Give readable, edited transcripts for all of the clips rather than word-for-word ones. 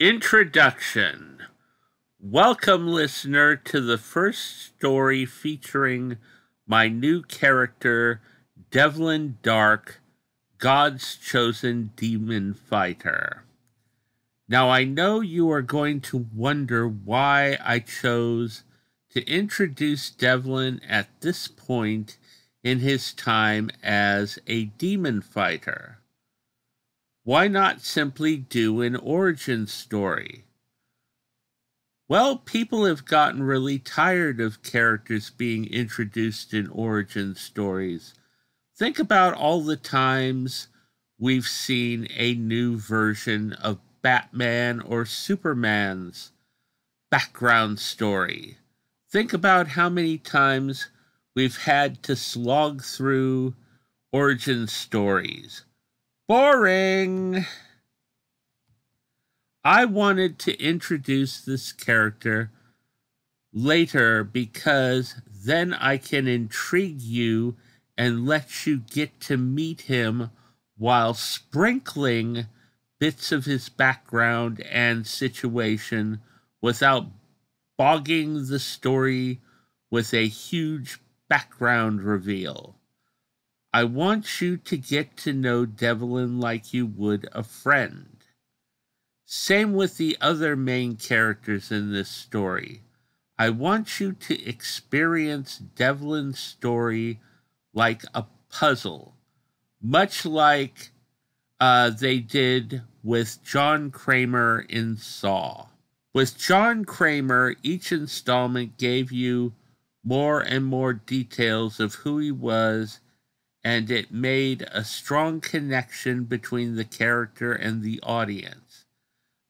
Introduction. Welcome, listener, to the first story featuring my new character, Devlin Darck, God's chosen demon fighter. Now, I know you are going to wonder why I chose to introduce Devlin at this point in his time as a demon fighter. Why not simply do an origin story? Well, people have gotten really tired of characters being introduced in origin stories. Think about all the times we've seen a new version of Batman or Superman's background story. Think about how many times we've had to slog through origin stories. Boring! I wanted to introduce this character later because then I can intrigue you and let you get to meet him while sprinkling bits of his background and situation without bogging the story with a huge background reveal. I want you to get to know Devlin like you would a friend. Same with the other main characters in this story. I want you to experience Devlin's story like a puzzle, much like they did with John Kramer in Saw. With John Kramer, each installment gave you more and more details of who he was, and it made a strong connection between the character and the audience.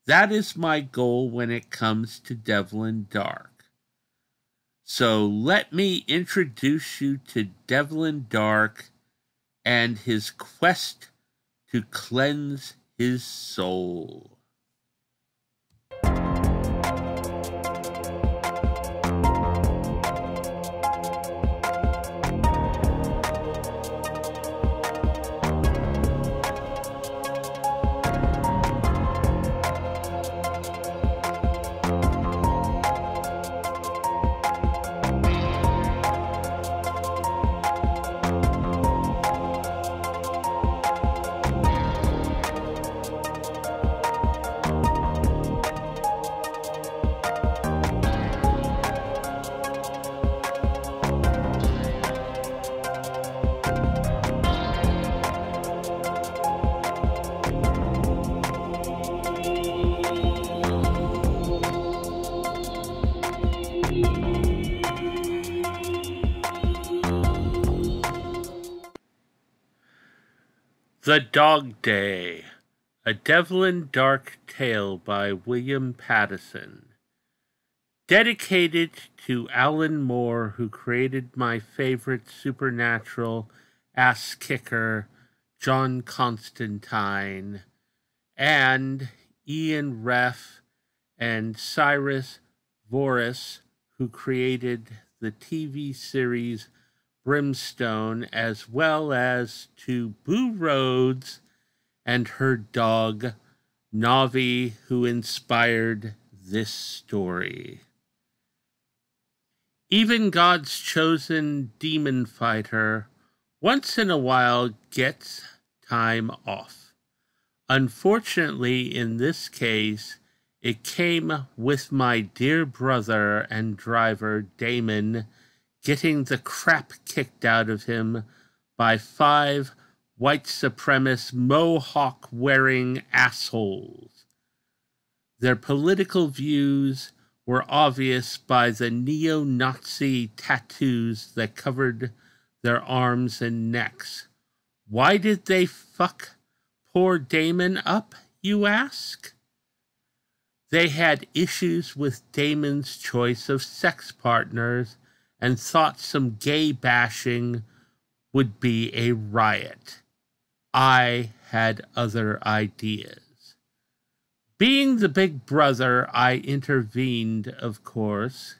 That is my goal when it comes to Devlin Darck. So let me introduce you to Devlin Darck and his quest to cleanse his soul. The Dog Day, a Devlin Darck tale by William Pattison. Dedicated to Alan Moore, who created my favorite supernatural ass-kicker, John Constantine, and Ian Reff and Cyrus Voris, who created the TV series Brimstone, as well as to Boo Rhodes and her dog, Navi, who inspired this story. Even God's chosen demon fighter once in a while gets time off. Unfortunately, in this case, it came with my dear brother and driver, Damon, getting the crap kicked out of him by 5 white supremacist mohawk-wearing assholes. Their political views were obvious by the neo-Nazi tattoos that covered their arms and necks. Why did they fuck poor Damon up, you ask? They had issues with Damon's choice of sex partners and thought some gay bashing would be a riot. I had other ideas. Being the big brother, I intervened, of course.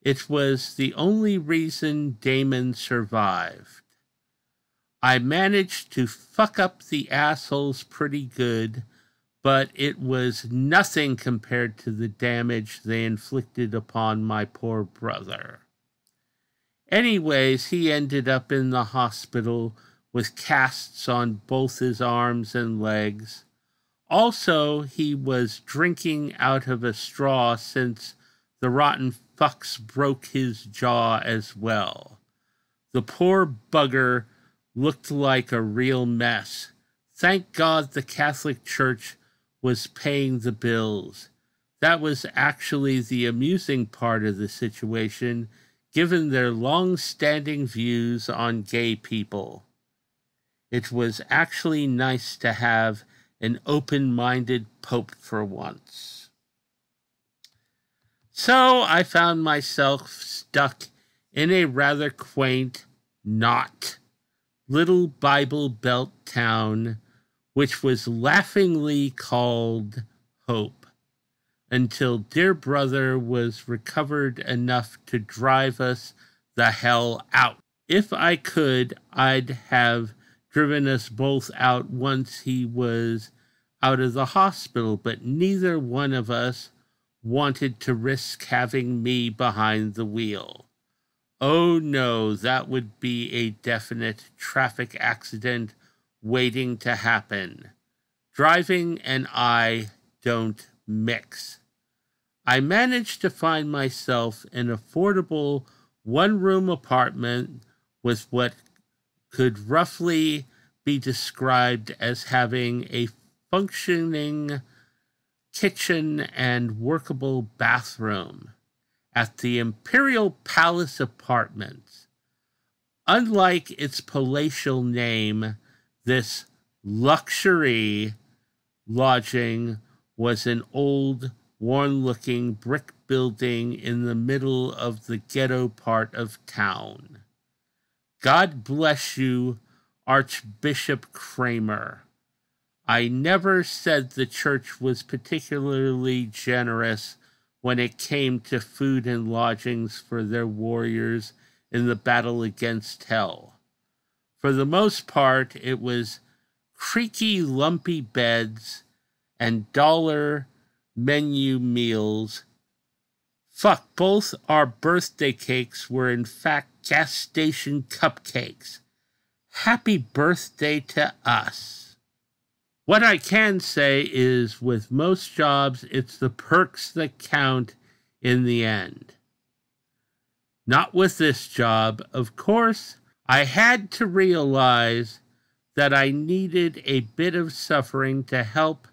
It was the only reason Damon survived. I managed to fuck up the assholes pretty good, but it was nothing compared to the damage they inflicted upon my poor brother. Anyways, he ended up in the hospital with casts on both his arms and legs. Also, he was drinking out of a straw since the rotten fucks broke his jaw as well. The poor bugger looked like a real mess. Thank God the Catholic Church was paying the bills. That was actually the amusing part of the situation, given their long-standing views on gay people. It was actually nice to have an open-minded pope for once. So I found myself stuck in a rather quaint, little Bible Belt town, which was laughingly called Hope, until dear brother was recovered enough to drive us the hell out. If I could, I'd have driven us both out once he was out of the hospital, but neither one of us wanted to risk having me behind the wheel. Oh no, that would be a definite traffic accident waiting to happen. Driving and I don't mix. I managed to find myself an affordable one-room apartment with what could roughly be described as having a functioning kitchen and workable bathroom at the Imperial Palace Apartments. Unlike its palatial name, this luxury lodging was an old, worn-looking brick building in the middle of the ghetto part of town. God bless you, Archbishop Kramer. I never said the church was particularly generous when it came to food and lodgings for their warriors in the battle against hell. For the most part, it was creaky, lumpy beds and dollar menu meals. Fuck, both our birthday cakes were in fact gas station cupcakes. Happy birthday to us. What I can say is with most jobs, it's the perks that count in the end. Not with this job. Of course, I had to realize that I needed a bit of suffering to help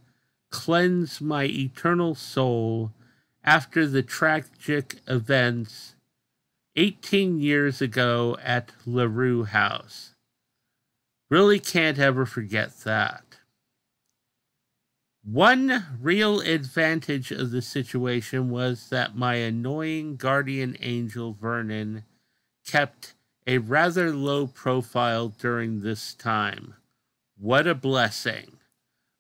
cleanse my eternal soul after the tragic events 18 years ago at LaRue House. Really can't ever forget that. One real advantage of the situation was that my annoying guardian angel Vernon kept a rather low profile during this time. What a blessing.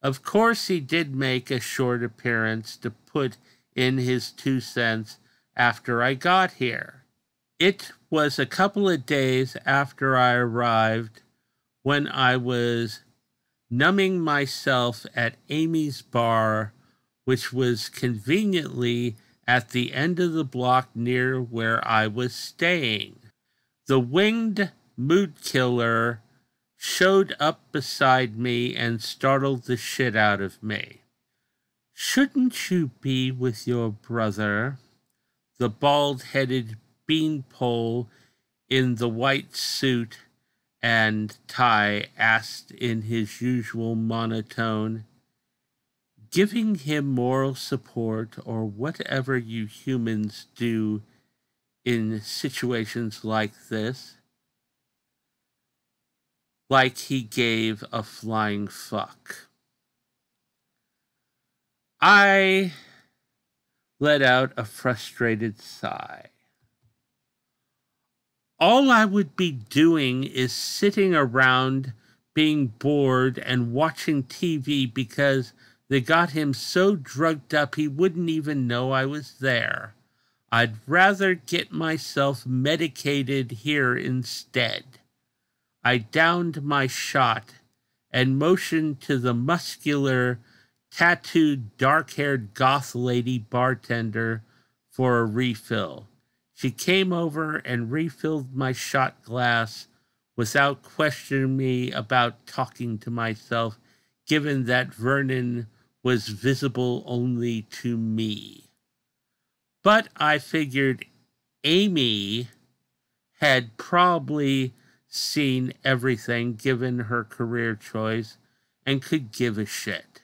Of course, he did make a short appearance to put in his 2 cents after I got here. It was a couple of days after I arrived when I was numbing myself at Amy's bar, which was conveniently at the end of the block near where I was staying. The winged mood killer showed up beside me and startled the shit out of me. Shouldn't you be with your brother? The bald-headed beanpole in the white suit and tie asked in his usual monotone, giving him moral support or whatever you humans do in situations like this, like he gave a flying fuck. I let out a frustrated sigh. All I would be doing is sitting around being bored and watching TV because they got him so drugged up he wouldn't even know I was there. I'd rather get myself medicated here instead. I downed my shot and motioned to the muscular tattooed, dark-haired goth lady bartender for a refill. She came over and refilled my shot glass without questioning me about talking to myself, given that Vernon was visible only to me. But I figured Amy had probably seen everything given her career choice and could give a shit.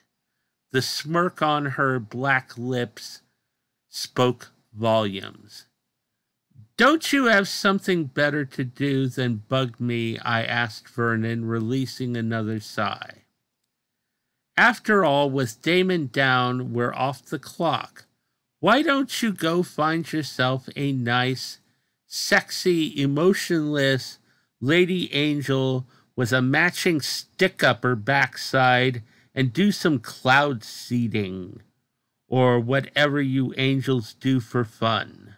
The smirk on her black lips spoke volumes. "Don't you have something better to do than bug me?" I asked Vernon, releasing another sigh. "After all, with Damon down, we're off the clock. Why don't you go find yourself a nice, sexy, emotionless lady angel with a matching stick up her backside and do some cloud seeding, or whatever you angels do for fun?"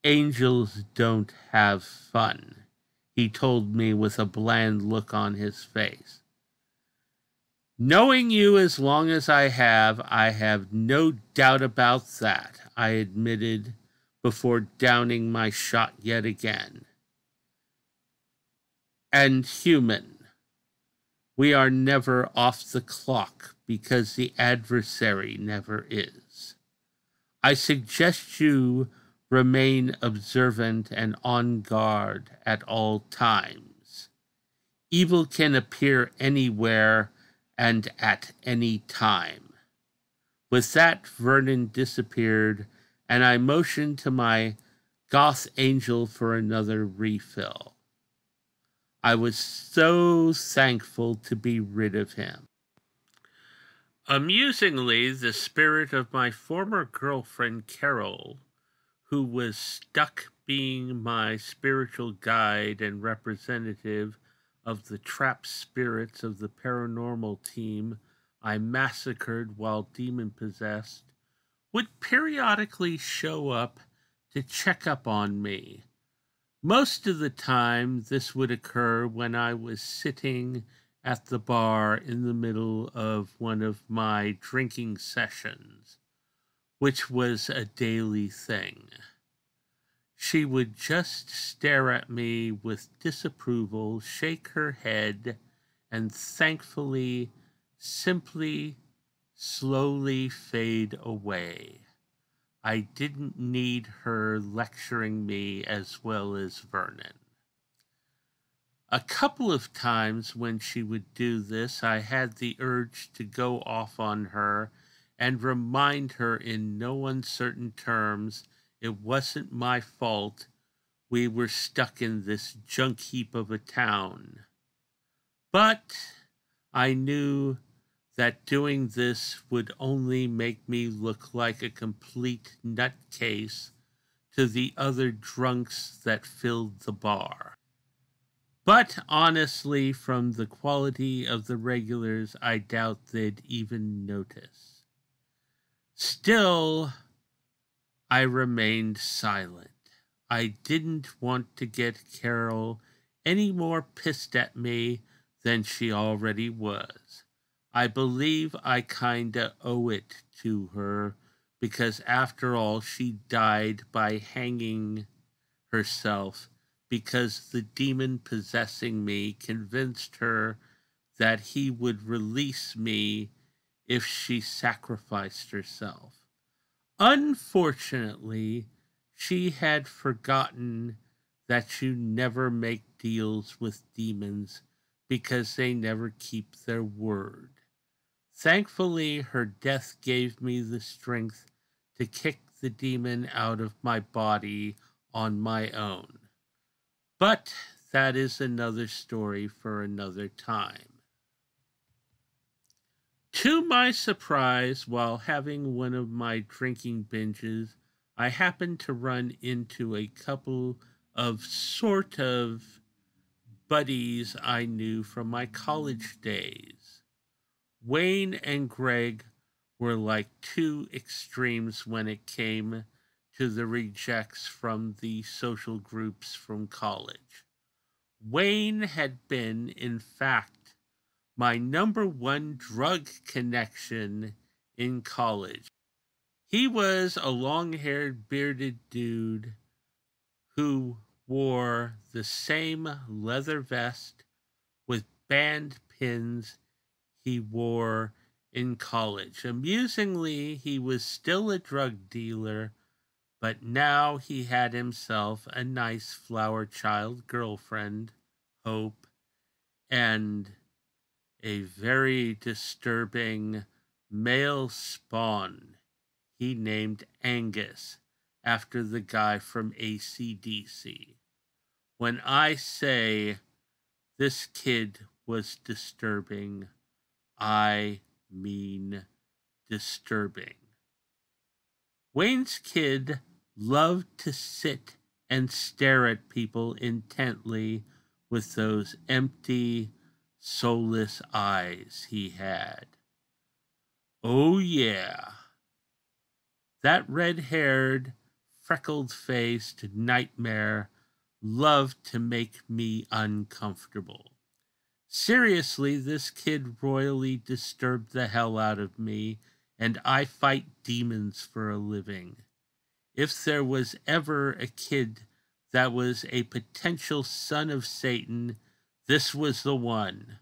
"Angels don't have fun," he told me with a bland look on his face. "Knowing you as long as I have no doubt about that," I admitted before downing my shot yet again. "And human. We are never off the clock because the adversary never is. I suggest you remain observant and on guard at all times. Evil can appear anywhere and at any time." With that, Vernon disappeared, and I motioned to my goth angel for another refill. I was so thankful to be rid of him. Amusingly, the spirit of my former girlfriend Carol, who was stuck being my spiritual guide and representative of the trapped spirits of the paranormal team I massacred while demon-possessed, would periodically show up to check up on me. Most of the time, this would occur when I was sitting at the bar in the middle of one of my drinking sessions, which was a daily thing. She would just stare at me with disapproval, shake her head, and thankfully, simply, slowly fade away. I didn't need her lecturing me as well as Vernon. A couple of times when she would do this, I had the urge to go off on her and remind her in no uncertain terms it wasn't my fault we were stuck in this junk heap of a town. But I knew that doing this would only make me look like a complete nutcase to the other drunks that filled the bar. But honestly, from the quality of the regulars, I doubt they'd even notice. Still, I remained silent. I didn't want to get Carol any more pissed at me than she already was. I believe I kinda owe it to her, because after all, she died by hanging herself because the demon possessing me convinced her that he would release me if she sacrificed herself. Unfortunately, she had forgotten that you never make deals with demons because they never keep their word. Thankfully, her death gave me the strength to kick the demon out of my body on my own. But that is another story for another time. To my surprise, while having one of my drinking binges, I happened to run into a couple of sort of buddies I knew from my college days. Wayne and Greg were like two extremes when it came to the rejects from the social groups from college. Wayne had been, in fact, my #1 drug connection in college. He was a long-haired, bearded dude who wore the same leather vest with band pins he wore in college. Amusingly, he was still a drug dealer, but now he had himself a nice flower child girlfriend, Hope, and a very disturbing male spawn he named Angus, after the guy from AC/DC. When I say this kid was disturbing, I mean disturbing. Wayne's kid loved to sit and stare at people intently with those empty, soulless eyes he had. Oh yeah, that red-haired, freckled-faced nightmare loved to make me uncomfortable. Seriously, this kid royally disturbed the hell out of me, and I fight demons for a living. If there was ever a kid that was a potential son of Satan, this was the one.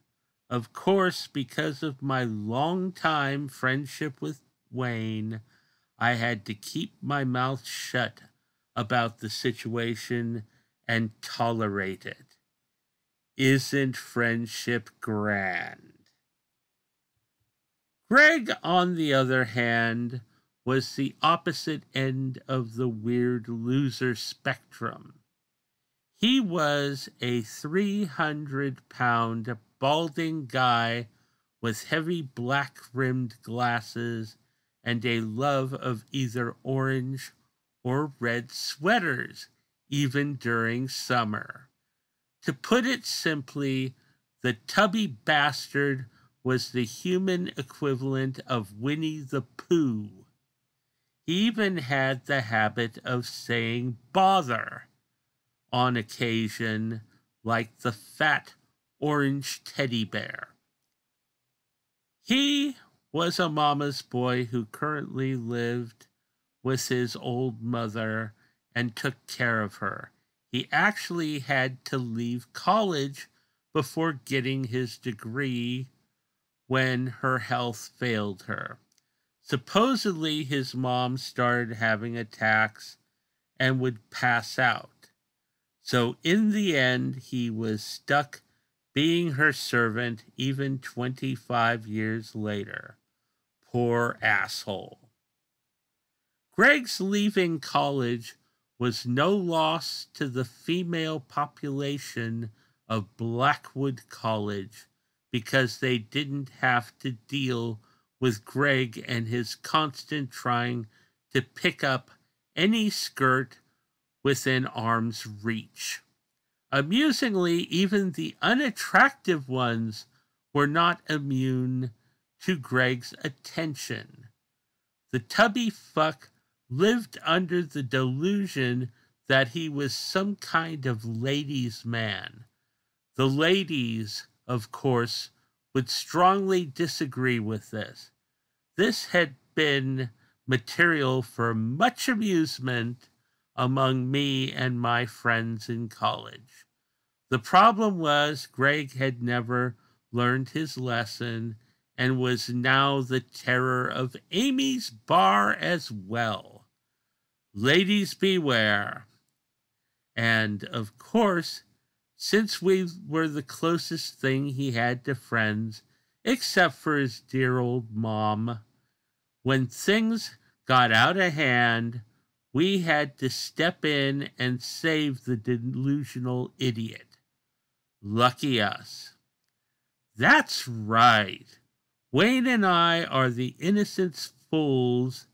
Of course, because of my long-time friendship with Wayne, I had to keep my mouth shut about the situation and tolerate it. Isn't friendship grand? Greg, on the other hand, was the opposite end of the weird loser spectrum. He was a 300-pound balding guy with heavy black-rimmed glasses and a love of either orange or red sweaters, even during summer. To put it simply, the tubby bastard was the human equivalent of Winnie the Pooh. He even had the habit of saying bother on occasion, like the fat orange teddy bear. He was a mama's boy who currently lived with his old mother and took care of her. He actually had to leave college before getting his degree when her health failed her. Supposedly, his mom started having attacks and would pass out. So in the end, he was stuck being her servant even 25 years later. Poor asshole. Greg's leaving college was no loss to the female population of Blackwood College, because they didn't have to deal with Greg and his constant trying to pick up any skirt within arm's reach. Amusingly, even the unattractive ones were not immune to Greg's attention. The tubby fuck lived under the delusion that he was some kind of ladies' man. The ladies, of course, would strongly disagree with this. This had been material for much amusement among me and my friends in college. The problem was Greg had never learned his lesson and was now the terror of Amy's bar as well. Ladies beware. And, of course, since we were the closest thing he had to friends, except for his dear old mom, when things got out of hand, we had to step in and save the delusional idiot. Lucky us. That's right. Wayne and I are the innocent fools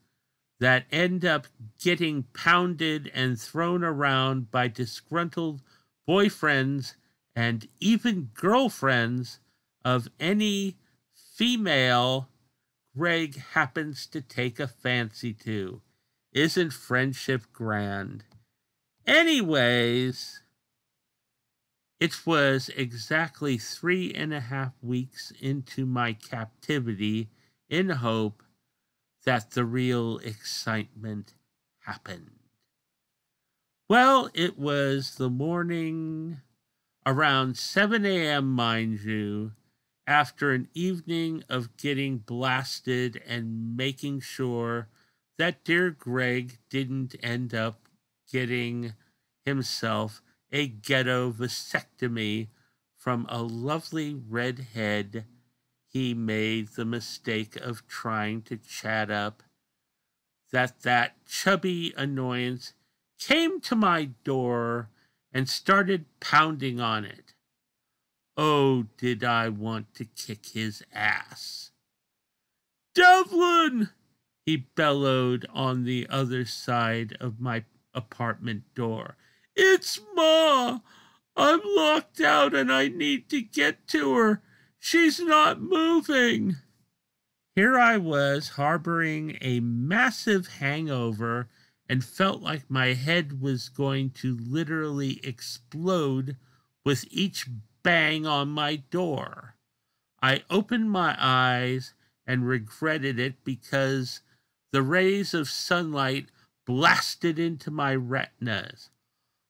that end up getting pounded and thrown around by disgruntled boyfriends and even girlfriends of any female Greg happens to take a fancy to. Isn't friendship grand? Anyways, It was exactly 3.5 weeks into my captivity in hope that the real excitement happened. Well, it was the morning around 7 a.m., mind you, after an evening of getting blasted and making sure that dear Greg didn't end up getting himself a ghetto vasectomy from a lovely redhead he made the mistake of trying to chat up, that chubby annoyance came to my door and started pounding on it. Oh, did I want to kick his ass. "Devlin!" he bellowed on the other side of my apartment door. "It's Ma! I'm locked out and I need to get to her. She's not moving." Here I was, harboring a massive hangover and felt like my head was going to literally explode with each bang on my door. I opened my eyes and regretted it because the rays of sunlight blasted into my retinas.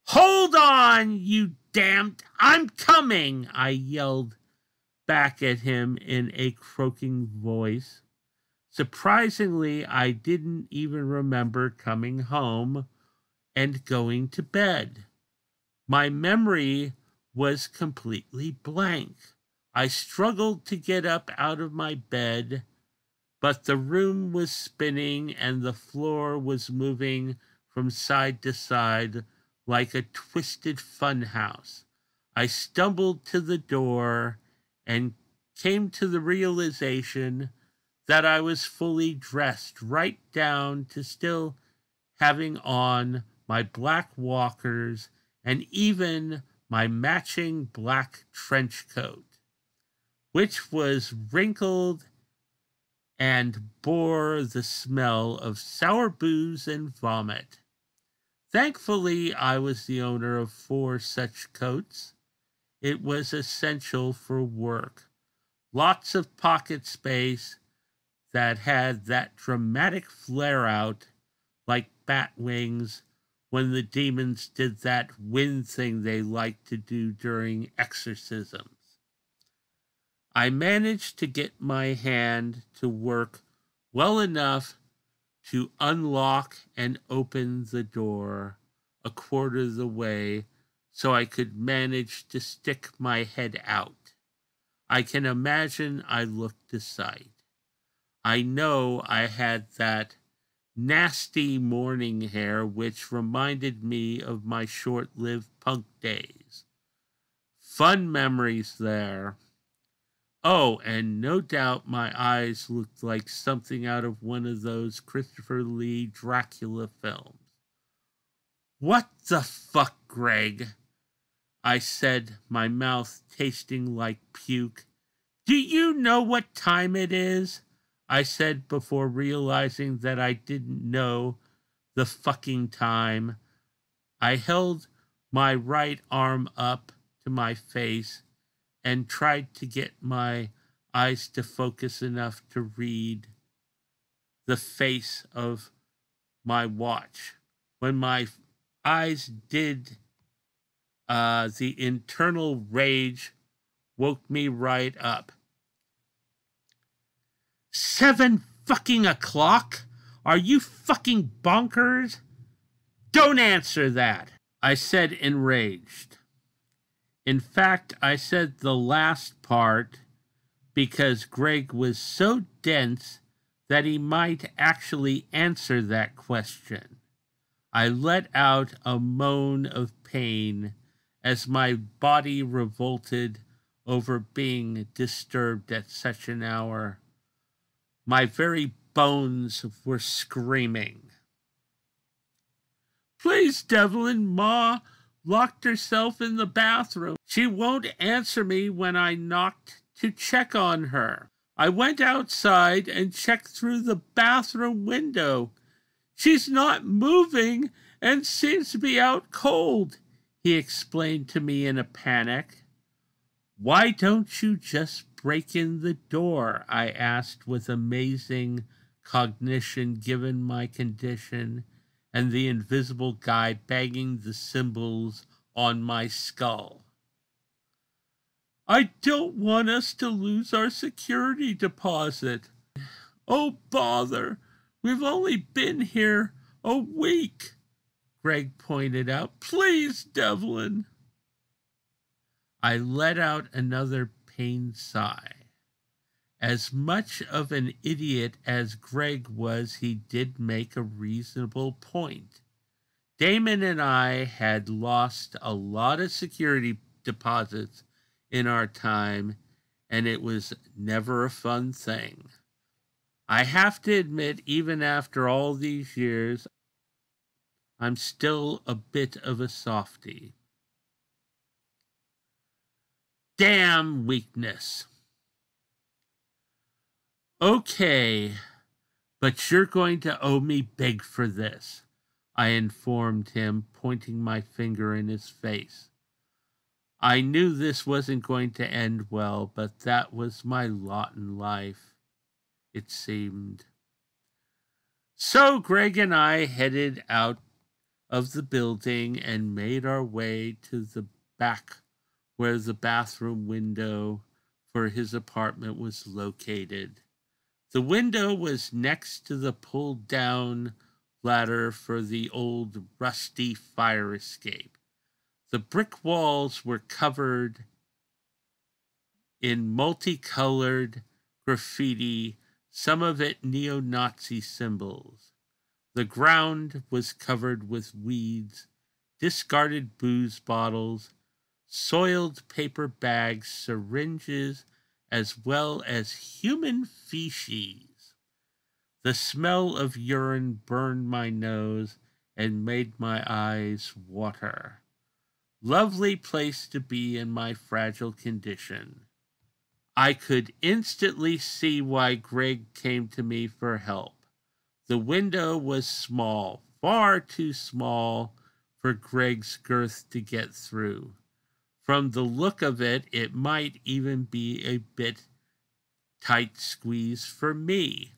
"Hold on, you damned! I'm coming!" I yelled back at him in a croaking voice. Surprisingly, I didn't even remember coming home and going to bed. My memory was completely blank. I struggled to get up out of my bed, but the room was spinning and the floor was moving from side to side like a twisted funhouse. I stumbled to the door and came to the realization that I was fully dressed, right down to still having on my black walkers and even my matching black trench coat, which was wrinkled and bore the smell of sour booze and vomit. Thankfully, I was the owner of 4 such coats. It was essential for work. Lots of pocket space that had that dramatic flare-out like bat wings when the demons did that wind thing they like to do during exorcisms. I managed to get my hand to work well enough to unlock and open the door a quarter of the way so I could manage to stick my head out. I can imagine I looked a sight. I know I had that nasty morning hair which reminded me of my short-lived punk days. Fun memories there. Oh, and no doubt my eyes looked like something out of one of those Christopher Lee Dracula films. "What the fuck, Greg?" I said, my mouth tasting like puke. "Do you know what time it is?" I said before realizing that I didn't know the fucking time. I held my right arm up to my face and tried to get my eyes to focus enough to read the face of my watch. When my eyes did, the internal rage woke me right up. 7 fucking o'clock? Are you fucking bonkers? Don't answer that, I said, enraged. In fact, I said the last part because Greg was so dense that he might actually answer that question. I let out a moan of pain as my body revolted over being disturbed at such an hour. My very bones were screaming. "Please, Devlin, Ma locked herself in the bathroom. She won't answer me when I knocked to check on her. I went outside and checked through the bathroom window. She's not moving and seems to be out cold. he explained to me in a panic. "Why don't you just break in the door?" I asked with amazing cognition given my condition and the invisible guy banging the cymbals on my skull. "I don't want us to lose our security deposit." "Oh, bother. We've only been here a week," Greg pointed out. "Please, Devlin." I let out another pained sigh. As much of an idiot as Greg was, he did make a reasonable point. Damon and I had lost a lot of security deposits in our time, and it was never a fun thing. I have to admit, even after all these years, I'm still a bit of a softie. Damn weakness. "Okay, but you're going to owe me big for this," I informed him, pointing my finger in his face. I knew this wasn't going to end well, but that was my lot in life, it seemed. So Greg and I headed out of the building and made our way to the back where the bathroom window for his apartment was located. The window was next to the pulled-down ladder for the old rusty fire escape. The brick walls were covered in multicolored graffiti, some of it neo-Nazi symbols. The ground was covered with weeds, discarded booze bottles, soiled paper bags, syringes, as well as human feces. The smell of urine burned my nose and made my eyes water. Lovely place to be in my fragile condition. I could instantly see why Greg came to me for help. The window was small, far too small for Greg's girth to get through. From the look of it, it might even be a bit tight squeeze for me.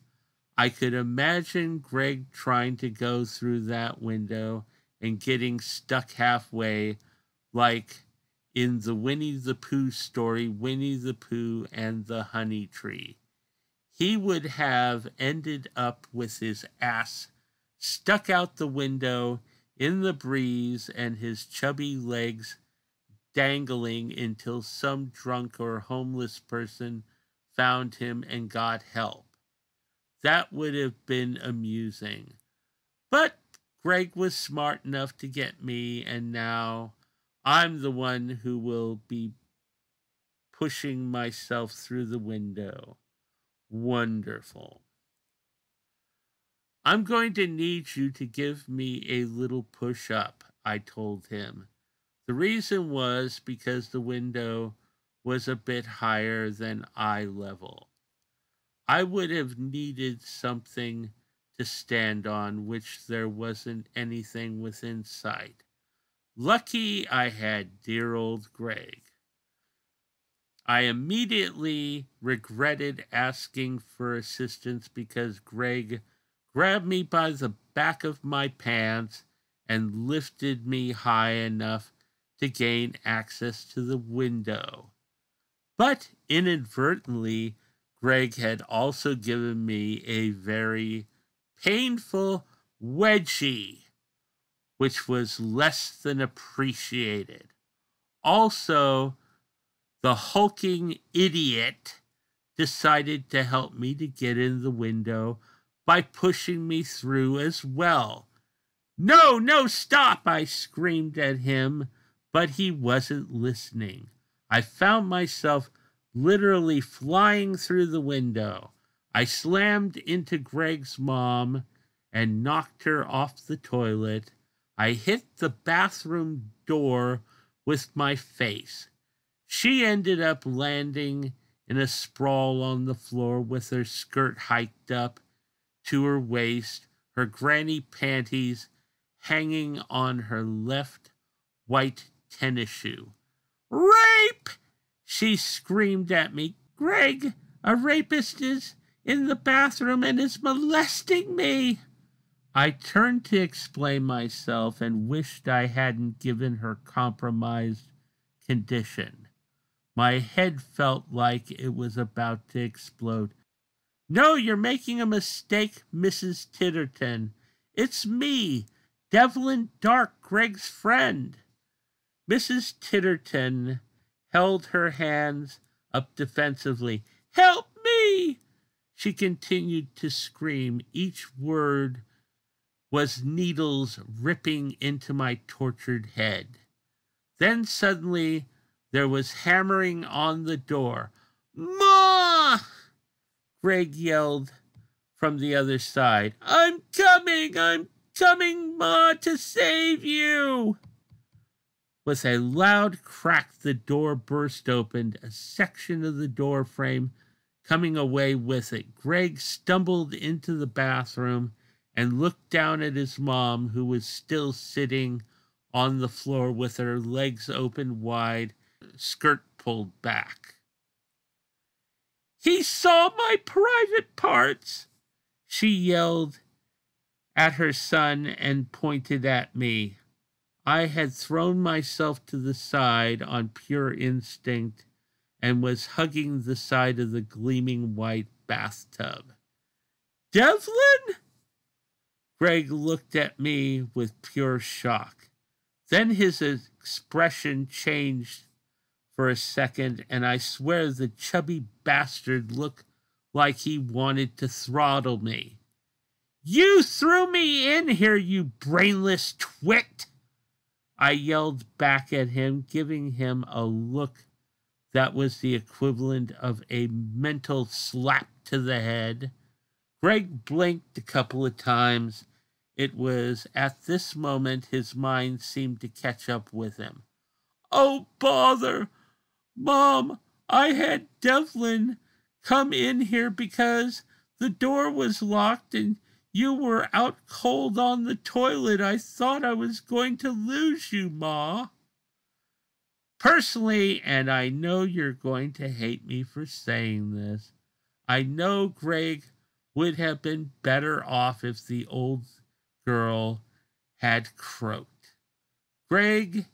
I could imagine Greg trying to go through that window and getting stuck halfway, like in the Winnie the Pooh story, Winnie the Pooh and the Honey Tree. He would have ended up with his ass stuck out the window in the breeze and his chubby legs dangling until some drunk or homeless person found him and got help. That would have been amusing. But Greg was smart enough to get me, and now I'm the one who will be pushing myself through the window. Wonderful. "I'm going to need you to give me a little push up," I told him. The reason was because the window was a bit higher than eye level. I would have needed something to stand on, which there wasn't anything within sight. Lucky I had dear old Greg. I immediately regretted asking for assistance because Greg grabbed me by the back of my pants and lifted me high enough to gain access to the window. But inadvertently, Greg had also given me a very painful wedgie, which was less than appreciated. Also, the hulking idiot decided to help me to get in the window by pushing me through as well. "No, no, stop!" I screamed at him, but he wasn't listening. I found myself literally flying through the window. I slammed into Greg's mom and knocked her off the toilet. I hit the bathroom door with my face. She ended up landing in a sprawl on the floor with her skirt hiked up to her waist, her granny panties hanging on her left white tennis shoe. "Rape!" she screamed at me. "Greg, a rapist is in the bathroom and is molesting me." I turned to explain myself and wished I hadn't given her compromised condition. My head felt like it was about to explode. "No, you're making a mistake, Mrs. Titerton. It's me, Devlin Darck, Greg's friend." Mrs. Titerton held her hands up defensively. "Help me!" She continued to scream. Each word was needles ripping into my tortured head. Then suddenly there was hammering on the door. "Ma!" Greg yelled from the other side. I'm coming, Ma, to save you." With a loud crack, the door burst open, a section of the door frame coming away with it. Greg stumbled into the bathroom and looked down at his mom, who was still sitting on the floor with her legs open wide, skirt pulled back. "He saw my private parts," she yelled at her son and pointed at me. I had thrown myself to the side on pure instinct and was hugging the side of the gleaming white bathtub. "Devlin?" Greg looked at me with pure shock. Then his expression changed for a second, and I swear the chubby bastard looked like he wanted to throttle me. "You threw me in here, you brainless twit!" I yelled back at him, giving him a look that was the equivalent of a mental slap to the head. Greg blinked a couple of times. It was at this moment his mind seemed to catch up with him. "Oh, bother! Mom, I had Devlin come in here because the door was locked and you were out cold on the toilet. I thought I was going to lose you, Ma." Personally, and I know you're going to hate me for saying this, I know Greg would have been better off if the old girl had croaked. Greg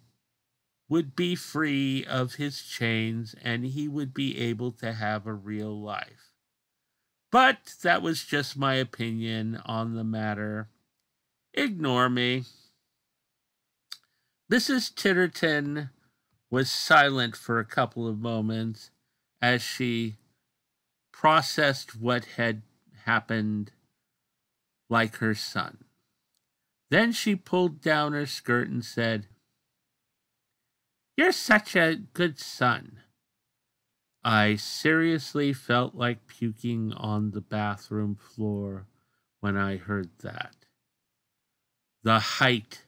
would be free of his chains and he would be able to have a real life. But that was just my opinion on the matter. Ignore me. Mrs. Titerton was silent for a couple of moments as she processed what had happened, like her son. Then she pulled down her skirt and said, "You're such a good son." I seriously felt like puking on the bathroom floor when I heard that. The height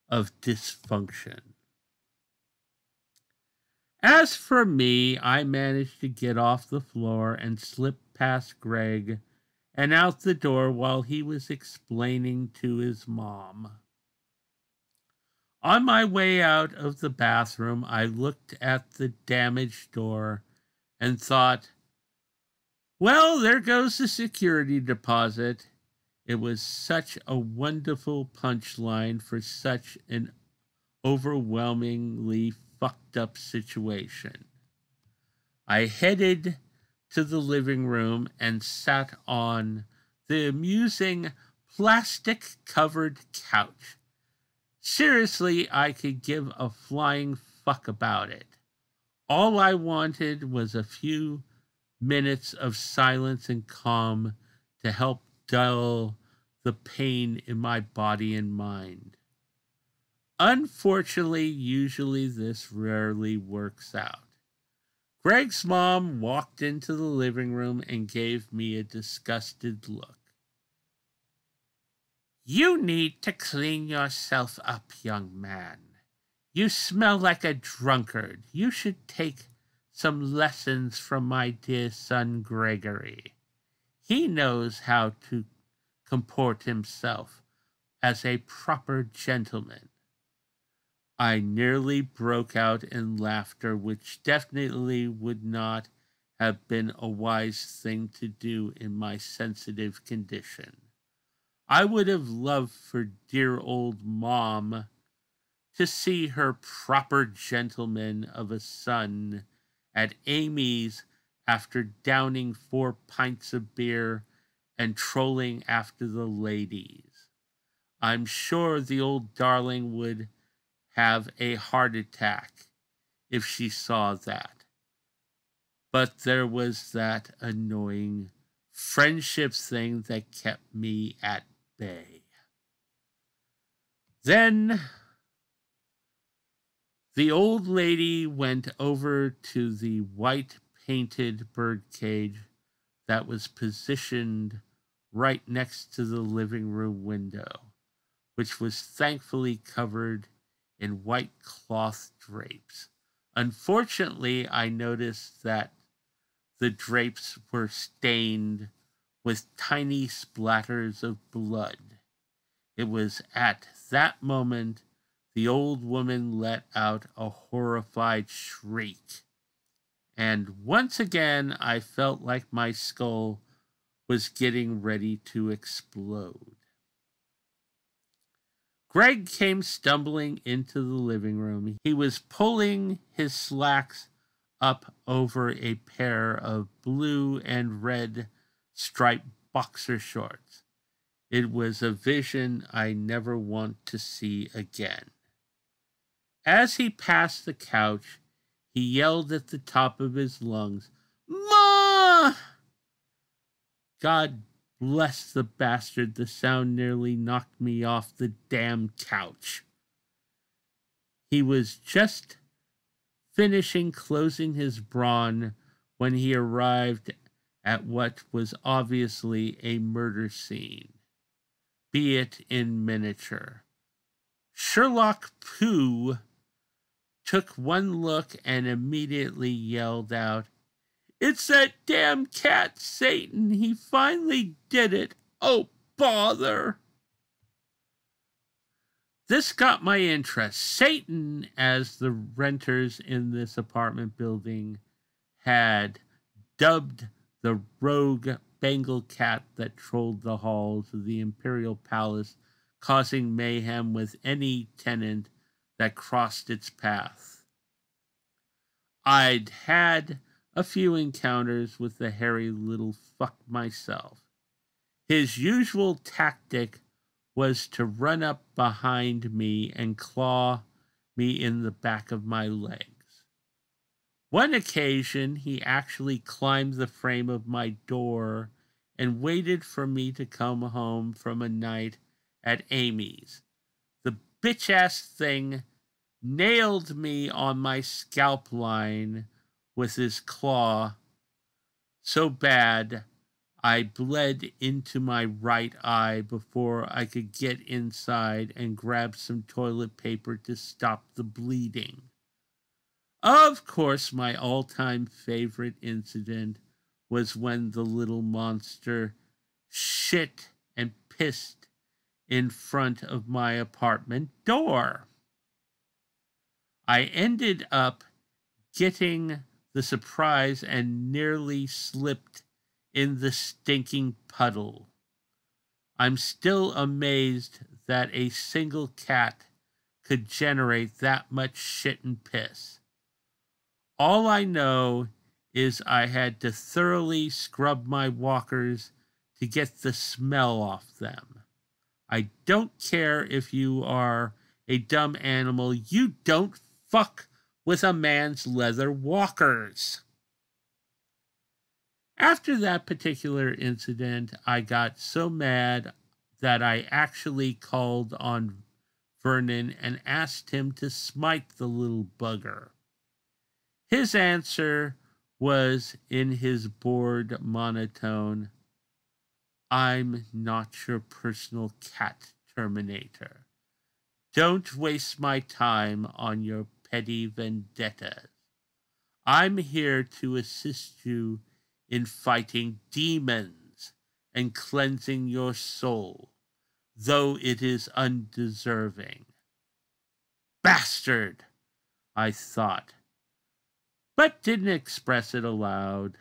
of dysfunction. As for me, I managed to get off the floor and slip past Greg and out the door while he was explaining to his mom. On my way out of the bathroom, I looked at the damaged door and thought, well, there goes the security deposit. It was such a wonderful punchline for such an overwhelmingly fucked up situation. I headed to the living room and sat on the amusing plastic-covered couch. Seriously, I could give a flying fuck about it. All I wanted was a few minutes of silence and calm to help dull the pain in my body and mind. Unfortunately, usually this rarely works out. Greg's mom walked into the living room and gave me a disgusted look. "You need to clean yourself up, young man. You smell like a drunkard. You should take some lessons from my dear son Gregory. He knows how to comport himself as a proper gentleman." I nearly broke out in laughter, which definitely would not have been a wise thing to do in my sensitive condition. I would have loved for dear old Mom to see her proper gentleman of a son at Amy's after downing 4 pints of beer and trolling after the ladies. I'm sure the old darling would have a heart attack if she saw that. But there was that annoying friendship thing that kept me at bay. Then the old lady went over to the white painted birdcage that was positioned right next to the living room window, which was thankfully covered in white cloth drapes. Unfortunately, I noticed that the drapes were stained with tiny splatters of blood. It was at that moment the old woman let out a horrified shriek, and once again I felt like my skull was getting ready to explode. Greg came stumbling into the living room. He was pulling his slacks up over a pair of blue and red striped boxer shorts. It was a vision I never want to see again. As he passed the couch, he yelled at the top of his lungs, "Ma!" God bless the bastard, the sound nearly knocked me off the damn couch. He was just finishing closing his brawn when he arrived at what was obviously a murder scene, be it in miniature. Sherlock Pooh took one look and immediately yelled out, "It's that damn cat, Satan! He finally did it! Oh, bother!" This got my interest. Satan, as the renters in this apartment building had dubbed the rogue Bengal cat that trolled the halls of the Imperial Palace, causing mayhem with any tenant that crossed its path. I'd had a few encounters with the hairy little fuck myself. His usual tactic was to run up behind me and claw me in the back of my legs. One occasion, he actually climbed the frame of my door and waited for me to come home from a night at Amy's. The bitch-ass thing nailed me on my scalp line with his claw so bad I bled into my right eye before I could get inside and grab some toilet paper to stop the bleeding. Of course, my all-time favorite incident was when the little monster shit and pissed in front of my apartment door. I ended up getting the surprise and nearly slipped in the stinking puddle. I'm still amazed that a single cat could generate that much shit and piss. All I know is I had to thoroughly scrub my walkers to get the smell off them. I don't care if you are a dumb animal, you don't fuck with a man's leather walkers. After that particular incident, I got so mad that I actually called on Vernon and asked him to smite the little bugger. His answer was in his bored monotone, "I'm not your personal cat terminator. Don't waste my time on your petty vendettas. I'm here to assist you in fighting demons and cleansing your soul, though it is undeserving." bastard, I thought, but didn't express it aloud,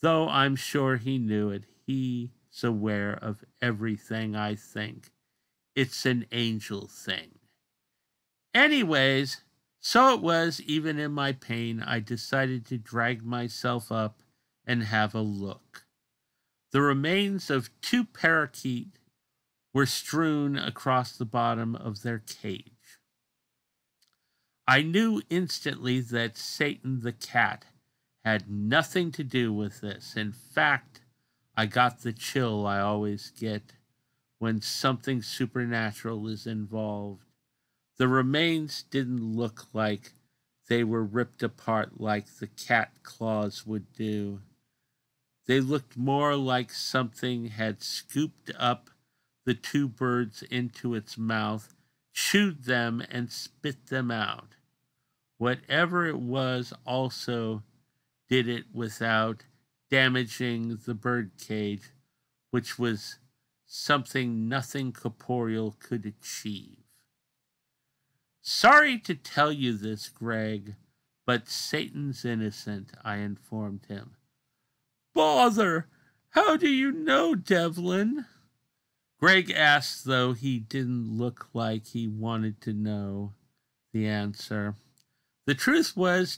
though I'm sure he knew it. He's aware of everything I think. It's an angel thing. Anyways, so it was, even in my pain, I decided to drag myself up and have a look. The remains of 2 parakeet were strewn across the bottom of their cage. I knew instantly that Satan the cat had nothing to do with this. In fact, I got the chill I always get when something supernatural is involved. The remains didn't look like they were ripped apart like the cat claws would do. They looked more like something had scooped up the 2 birds into its mouth, chewed them, and spit them out. Whatever it was also did it without damaging the bird cage, which was something nothing corporeal could achieve. Sorry to tell you this, Greg, but Satan's innocent, I informed him. Bother! How do you know, Devlin? Greg asked, though he didn't look like he wanted to know the answer. The truth was,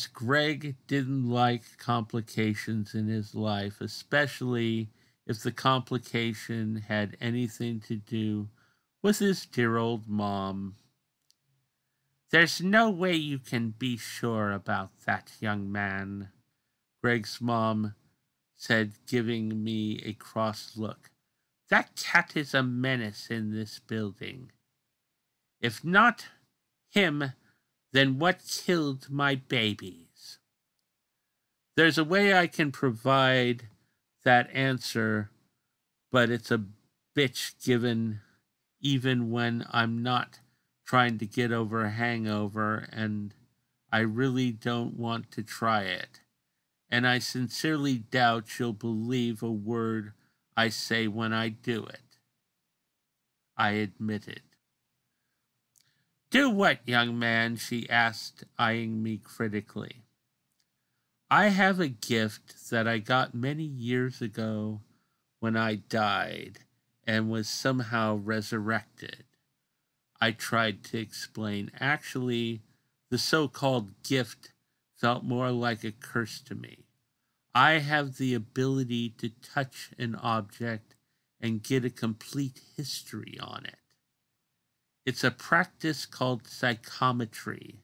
Greg didn't like complications in his life, especially if the complication had anything to do with his dear old mom. There's no way you can be sure about that, young man, Greg's mom said, giving me a cross look. That cat is a menace in this building. If not him, then what killed my babies? There's a way I can provide that answer, but it's a bitch given even when I'm not trying to get over a hangover, and I really don't want to try it. And I sincerely doubt you'll believe a word I say when I do it, I admitted. Do what, young man? She asked, eyeing me critically. I have a gift that I got many years ago when I died and was somehow resurrected. I tried to explain. Actually, the so-called gift felt more like a curse to me. I have the ability to touch an object and get a complete history on it. It's a practice called psychometry.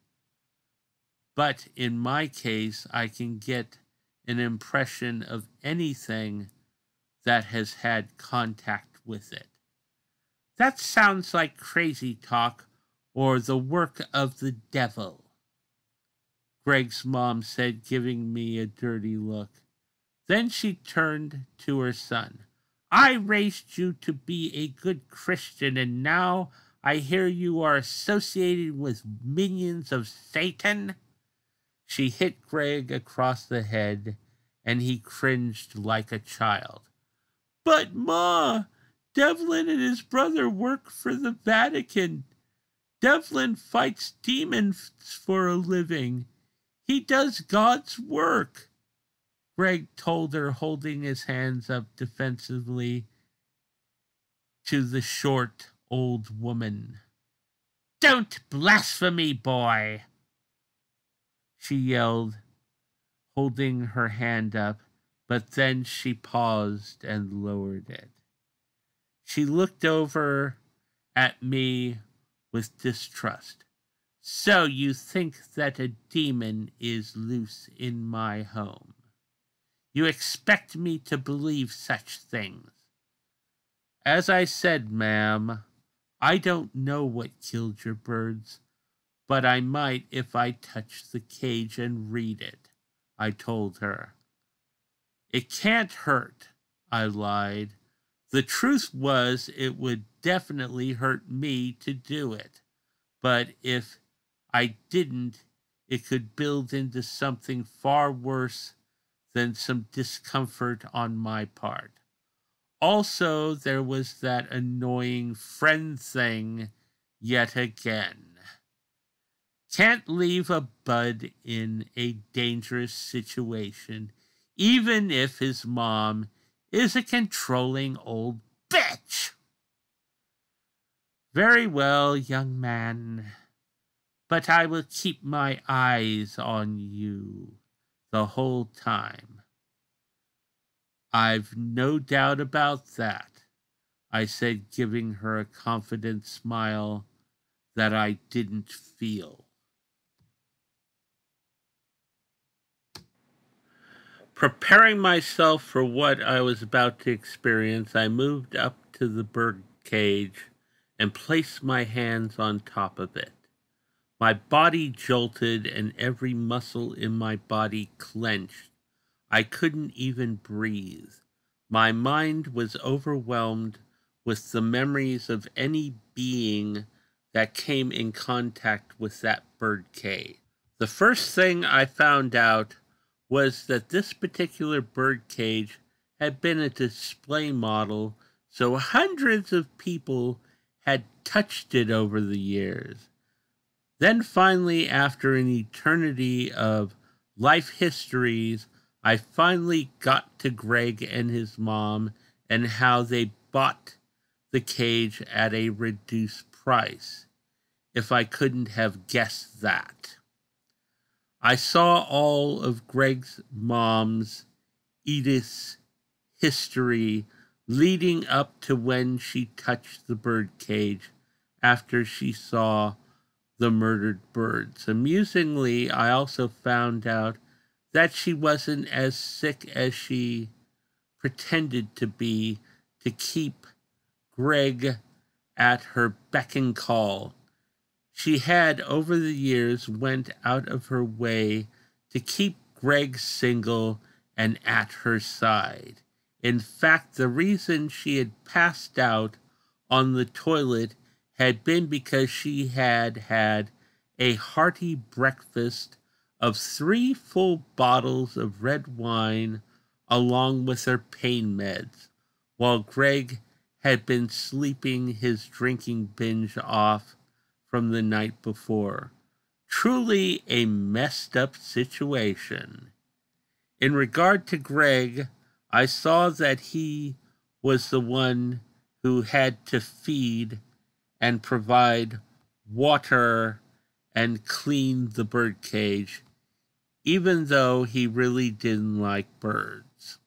But in my case, I can get an impression of anything that has had contact with it. That sounds like crazy talk or the work of the devil, Greg's mom said, giving me a dirty look. Then she turned to her son. I raised you to be a good Christian, and now I hear you are associated with minions of Satan. She hit Greg across the head, and he cringed like a child. But, Ma, Devlin and his brother work for the Vatican. Devlin fights demons for a living. He does God's work, Greg told her, holding his hands up defensively to the short old woman. Don't blaspheme, boy, she yelled, holding her hand up, but then she paused and lowered it. She looked over at me with distrust. So you think that a demon is loose in my home? You expect me to believe such things? As I said, ma'am, I don't know what killed your birds, but I might if I touched the cage and read it, I told her. It can't hurt, I lied. The truth was it would definitely hurt me to do it, but if I didn't, it could build into something far worse than some discomfort on my part. Also, there was that annoying friend thing yet again. Can't leave a bud in a dangerous situation, even if his mom is a controlling old bitch. Very well, young man, but I will keep my eyes on you the whole time. I've no doubt about that, I said, giving her a confident smile that I didn't feel. Preparing myself for what I was about to experience, I moved up to the bird cage and placed my hands on top of it. My body jolted and every muscle in my body clenched. I couldn't even breathe. My mind was overwhelmed with the memories of any being that came in contact with that bird cage. The first thing I found out was that this particular bird cage had been a display model, so hundreds of people had touched it over the years. Then finally, after an eternity of life histories, I finally got to Greg and his mom and how they bought the cage at a reduced price. If I couldn't have guessed that. I saw all of Greg's mom's, Edith's, history leading up to when she touched the bird cage after she saw the murdered birds. Amusingly, I also found out that she wasn't as sick as she pretended to be to keep Greg at her beck and call. She had, over the years, went out of her way to keep Greg single and at her side. In fact, the reason she had passed out on the toilet had been because she had had a hearty breakfast of 3 full bottles of red wine along with her pain meds, while Greg had been sleeping his drinking binge off from the night before. Truly a messed up situation. In regard to Greg, I saw that he was the one who had to feed and provide water and clean the bird cage, even though he really didn't like birds.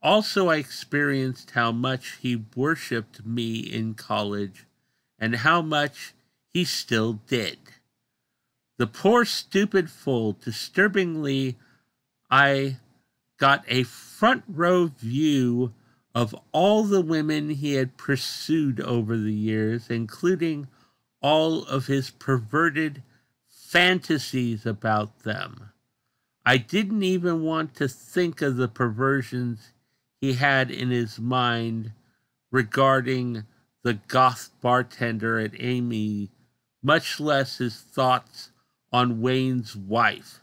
Also, I experienced how much he worshipped me in college and how much he still did. The poor stupid fool. Disturbingly, I got a front row view of all the women he had pursued over the years, including all of his perverted fantasies about them. I didn't even want to think of the perversions he had in his mind regarding the goth bartender at Amy, much less his thoughts on Wayne's wife.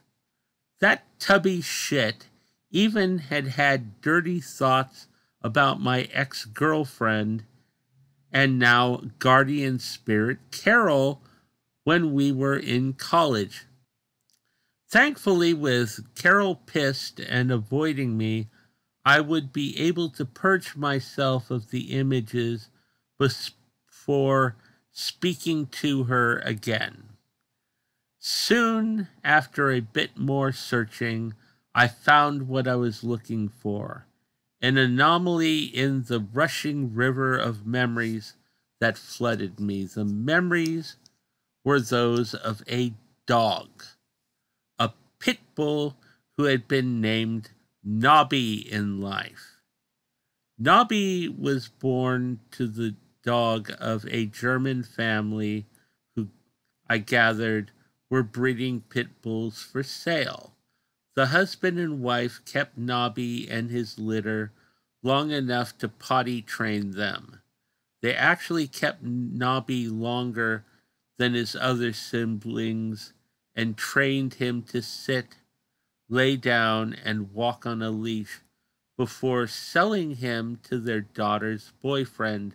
That tubby shit even had dirty thoughts about my ex-girlfriend and now guardian spirit Carol when we were in college. Thankfully, with Carol pissed and avoiding me, I would be able to purge myself of the images before speaking to her again. Soon, after a bit more searching, I found what I was looking for, an anomaly in the rushing river of memories that flooded me. The memories were those of a dog, a pit bull who had been named Nobby in life. Nobby was born to the dog of a German family who, I gathered, were breeding pit bulls for sale. The husband and wife kept Nobby and his litter long enough to potty train them. They actually kept Nobby longer than his other siblings and trained him to sit, lay down, and walk on a leash before selling him to their daughter's boyfriend,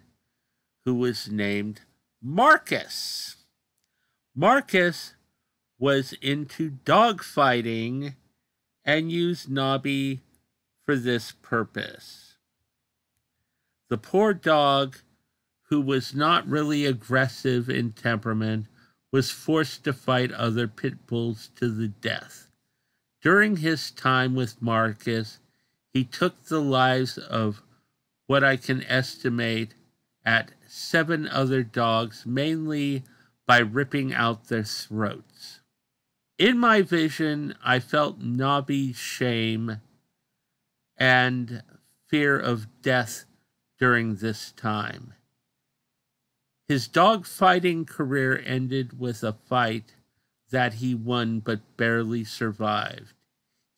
who was named Marcus. Marcus was into dogfighting and used Nobby for this purpose. The poor dog, who was not really aggressive in temperament, was forced to fight other pit bulls to the death. During his time with Marcus, he took the lives of what I can estimate at 7 other dogs, mainly by ripping out their throats. In my vision, I felt Nobby's shame and fear of death during this time. His dog-fighting career ended with a fight that he won but barely survived.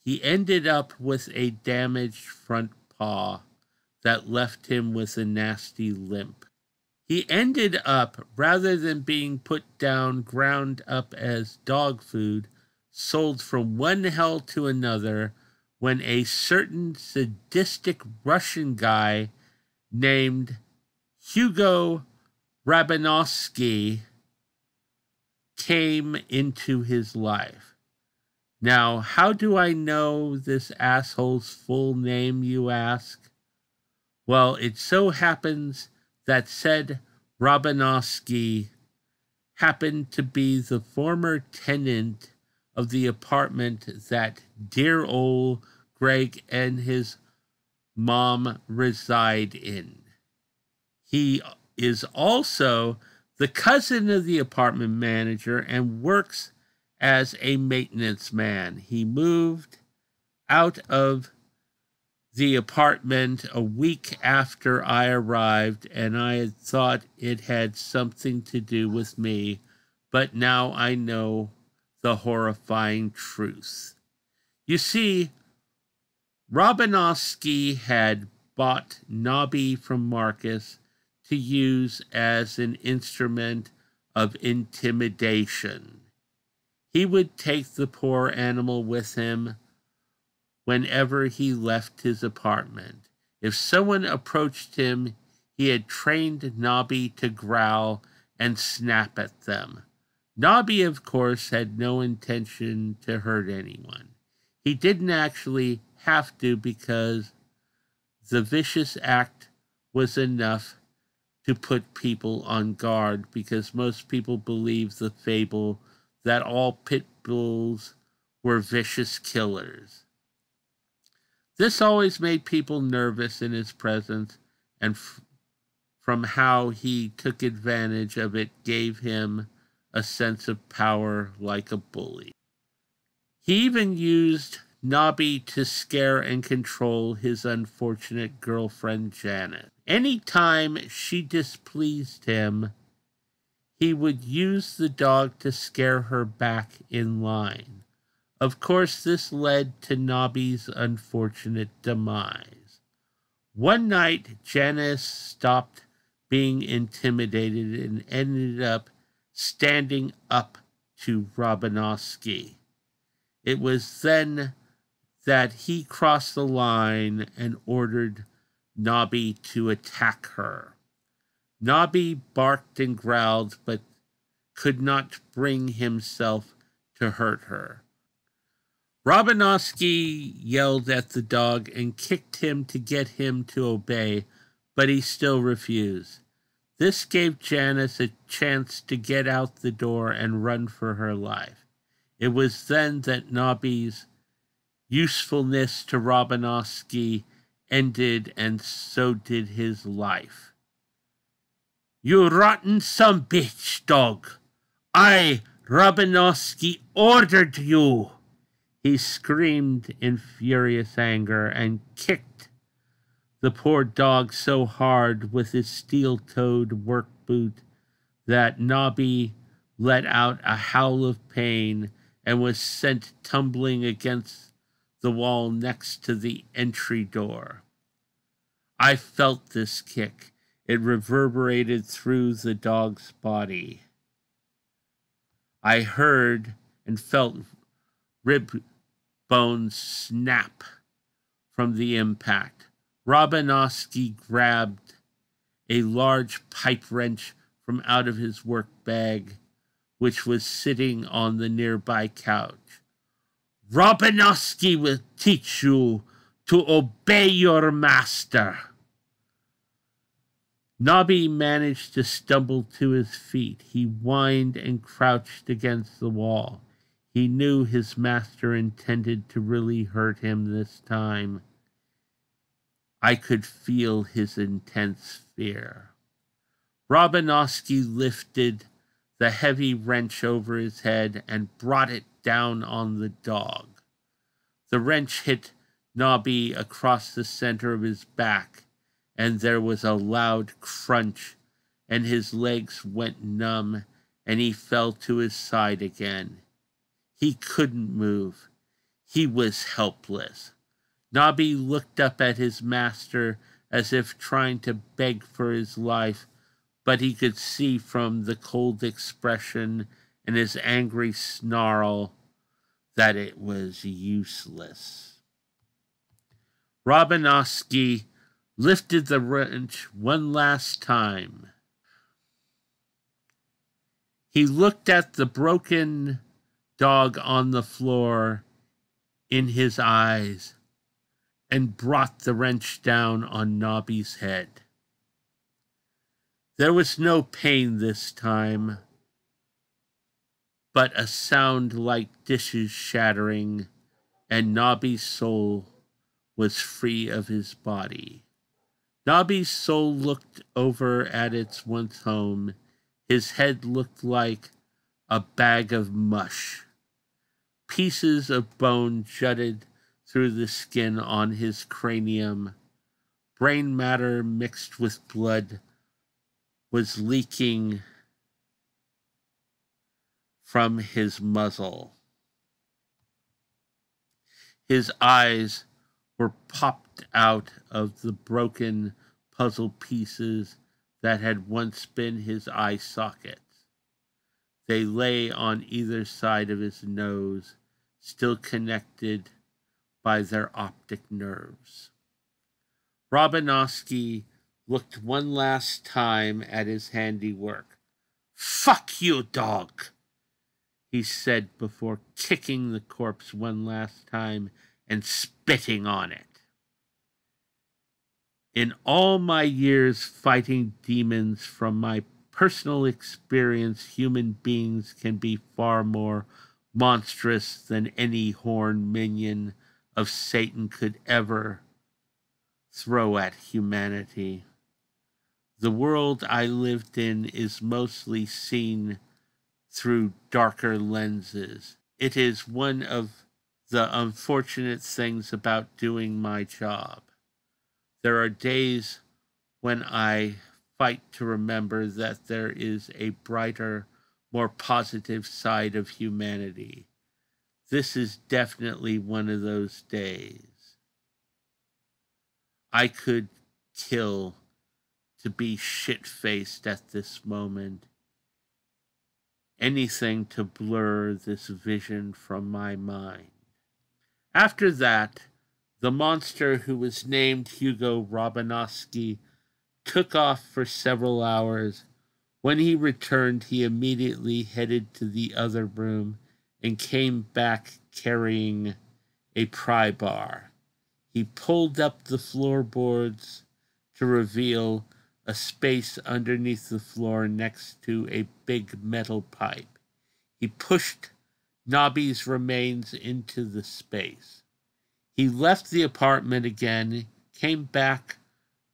He ended up with a damaged front paw that left him with a nasty limp. He ended up, rather than being put down, ground up as dog food, sold from one hell to another, when a certain sadistic Russian guy named Hugo Rabinovsky came into his life. Now, how do I know this asshole's full name, you ask? Well, it so happens that said Rabinovsky happened to be the former tenant of the apartment that dear old Greg and his mom reside in. He is also the cousin of the apartment manager and works as a maintenance man. He moved out of the apartment a week after I arrived, and I had thought it had something to do with me, but now I know the horrifying truth. You see, Rabinovsky had bought Nobby from Marcus to use as an instrument of intimidation. He would take the poor animal with him whenever he left his apartment. If someone approached him, he had trained Nobby to growl and snap at them. Nobby, of course, had no intention to hurt anyone. He didn't actually have to, because the vicious act was enough to put people on guard, because most people believe the fable that all pit bulls were vicious killers. This always made people nervous in his presence, and from how he took advantage of it gave him a sense of power like a bully. He even used Nobby to scare and control his unfortunate girlfriend Janet. Anytime she displeased him, he would use the dog to scare her back in line. Of course, this led to Nobby's unfortunate demise. One night, Janice stopped being intimidated and ended up standing up to Rabinovsky. It was then that he crossed the line and ordered Nobby to attack her. Nobby barked and growled, but could not bring himself to hurt her. Rabinovsky yelled at the dog and kicked him to get him to obey, but he still refused. This gave Janice a chance to get out the door and run for her life. It was then that Nobby's usefulness to Rabinovsky ended, and so did his life. "You rotten son bitch, dog! I, Rabinovsky, ordered you!" He screamed in furious anger and kicked the poor dog so hard with his steel-toed work boot that Nobby let out a howl of pain and was sent tumbling against the wall next to the entry door. I felt this kick. It reverberated through the dog's body. I heard and felt rib bones snap from the impact. Robinowski grabbed a large pipe wrench from out of his work bag, which was sitting on the nearby couch. Robinowski will teach you to obey your master. Nobby managed to stumble to his feet. He whined and crouched against the wall. He knew his master intended to really hurt him this time. I could feel his intense fear. Robinowski lifted the heavy wrench over his head and brought it down on the dog. The wrench hit Nobby across the center of his back, and there was a loud crunch, and his legs went numb, and he fell to his side again. He couldn't move. He was helpless. Nobby looked up at his master as if trying to beg for his life, but he could see from the cold expression and his angry snarl that it was useless. Robinowski lifted the wrench one last time. He looked at the broken dog on the floor in his eyes and brought the wrench down on Nobby's head. There was no pain this time, but a sound like dishes shattering, and Nobby's soul was free of his body. Nobby's soul looked over at its once home. His head looked like a bag of mush. Pieces of bone jutted through the skin on his cranium. Brain matter mixed with blood was leaking from his muzzle. His eyes were popped out of the broken puzzle pieces that had once been his eye sockets. They lay on either side of his nose, still connected by their optic nerves. Robinowski looked one last time at his handiwork. "Fuck you, dog," he said before kicking the corpse one last time and spitting on it. In all my years fighting demons, from my personal experience, human beings can be far more monstrous than any horned minion of Satan could ever throw at humanity. The world I lived in is mostly seen through darker lenses. It is one of the unfortunate things about doing my job. There are days when I fight to remember that there is a brighter, more positive side of humanity. This is definitely one of those days. I could kill to be shit-faced at this moment. Anything to blur this vision from my mind. After that, the monster, who was named Hugo Robinowski, took off for several hours. When he returned, he immediately headed to the other room and came back carrying a pry bar. He pulled up the floorboards to reveal a space underneath the floor next to a big metal pipe. He pushed Nobby's remains into the space. He left the apartment again, came back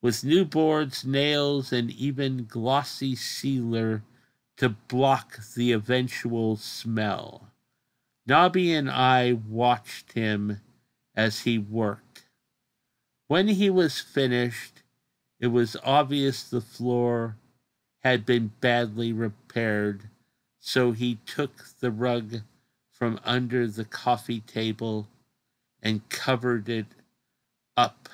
with new boards, nails, and even glossy sealer to block the eventual smell. Nobby and I watched him as he worked. When he was finished, it was obvious the floor had been badly repaired, so he took the rug from under the coffee table and covered it up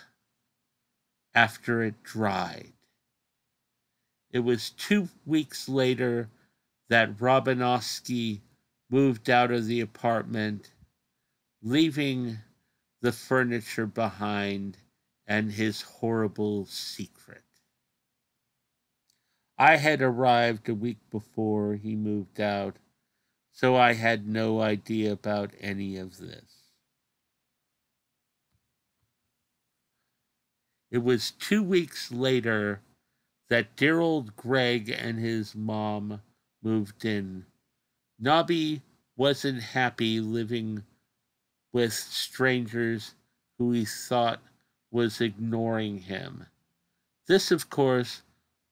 after it dried. It was 2 weeks later that Robinowski moved out of the apartment, leaving the furniture behind, and his horrible secret. I had arrived a week before he moved out, so I had no idea about any of this. It was 2 weeks later that dear old Greg and his mom moved in. Nobby wasn't happy living with strangers who he thought was ignoring him. This, of course,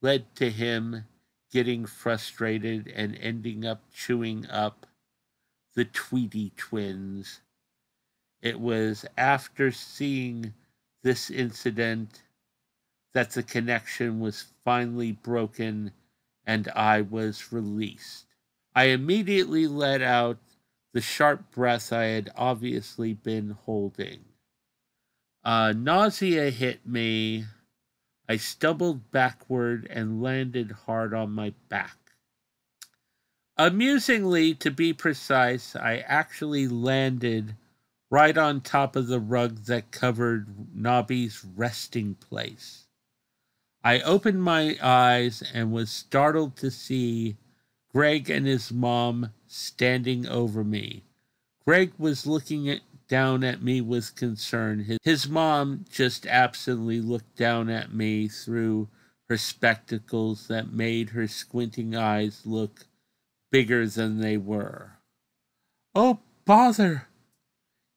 led to him getting frustrated and ending up chewing up the Tweety twins. It was after seeing this incident that the connection was finally broken and I was released. I immediately let out the sharp breath I had obviously been holding. Nausea hit me. I stumbled backward and landed hard on my back. Amusingly, to be precise, I actually landed right on top of the rug that covered Nobby's resting place. I opened my eyes and was startled to see Greg and his mom standing over me. Greg was looking down at me with concern. His mom just absently looked down at me through her spectacles that made her squinting eyes look bigger than they were. "Oh, bother!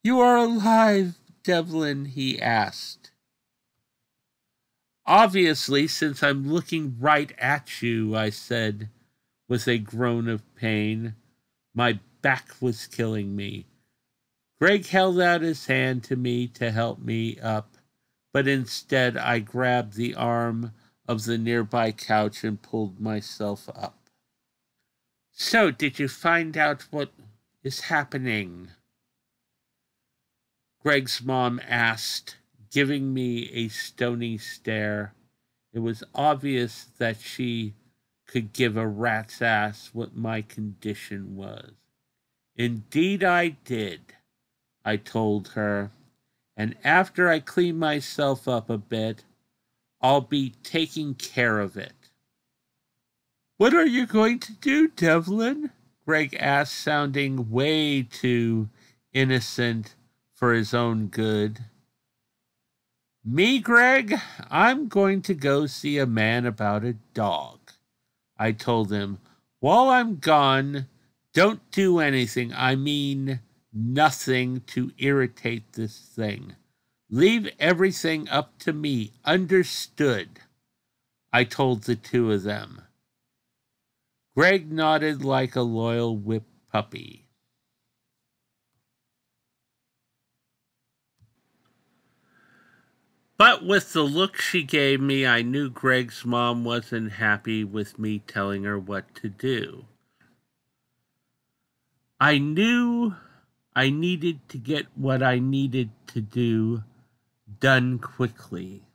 You are alive, Devlin," he asked. "Obviously, since I'm looking right at you," I said with a groan of pain. My back was killing me. Greg held out his hand to me to help me up, but instead I grabbed the arm of the nearby couch and pulled myself up. "So, did you find out what is happening?" Greg's mom asked, giving me a stony stare. It was obvious that she could give a rat's ass what my condition was. "Indeed I did," I told her, "and after I clean myself up a bit, I'll be taking care of it." "What are you going to do, Devlin?" Greg asked, sounding way too innocent for his own good. "Me, Greg? I'm going to go see a man about a dog," I told him. "While I'm gone, don't do anything, I mean nothing, to irritate this thing. Leave everything up to me, understood?" I told the two of them. Greg nodded like a loyal whip puppy. But with the look she gave me, I knew Greg's mom wasn't happy with me telling her what to do. I knew I needed to get what I needed to do done quickly.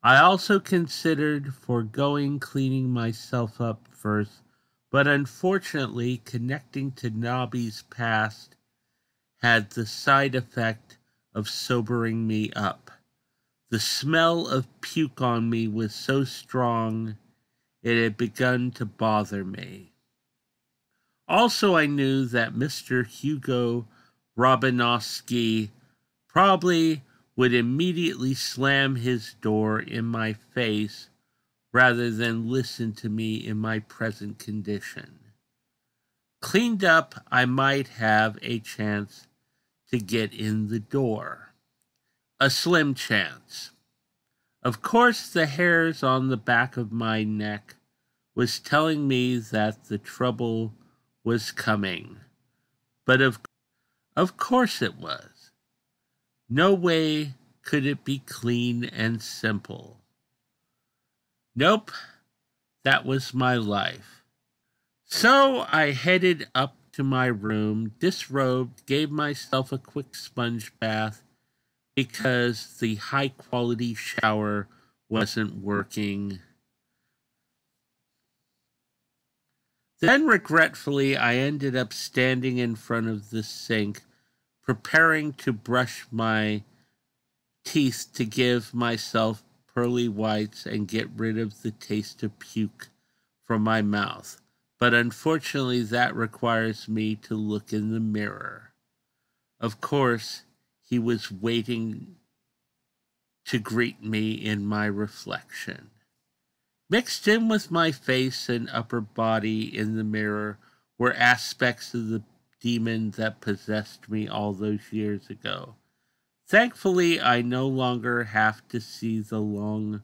I also considered foregoing cleaning myself up first, but unfortunately, connecting to Nobby's past had the side effect of sobering me up. The smell of puke on me was so strong, it had begun to bother me. Also, I knew that Mr. Hugo Robinowski probably would immediately slam his door in my face rather than listen to me in my present condition. Cleaned up, I might have a chance to get in the door. A slim chance. Of course, the hairs on the back of my neck was telling me that the trouble was coming. But of course it was. No way could it be clean and simple. Nope, that was my life. So I headed up to my room, disrobed, gave myself a quick sponge bath because the high-quality shower wasn't working. Then, regretfully, I ended up standing in front of the sink preparing to brush my teeth to give myself pearly whites and get rid of the taste of puke from my mouth. But unfortunately, that requires me to look in the mirror. Of course, he was waiting to greet me in my reflection. Mixed in with my face and upper body in the mirror were aspects of the demon that possessed me all those years ago. Thankfully, I no longer have to see the long,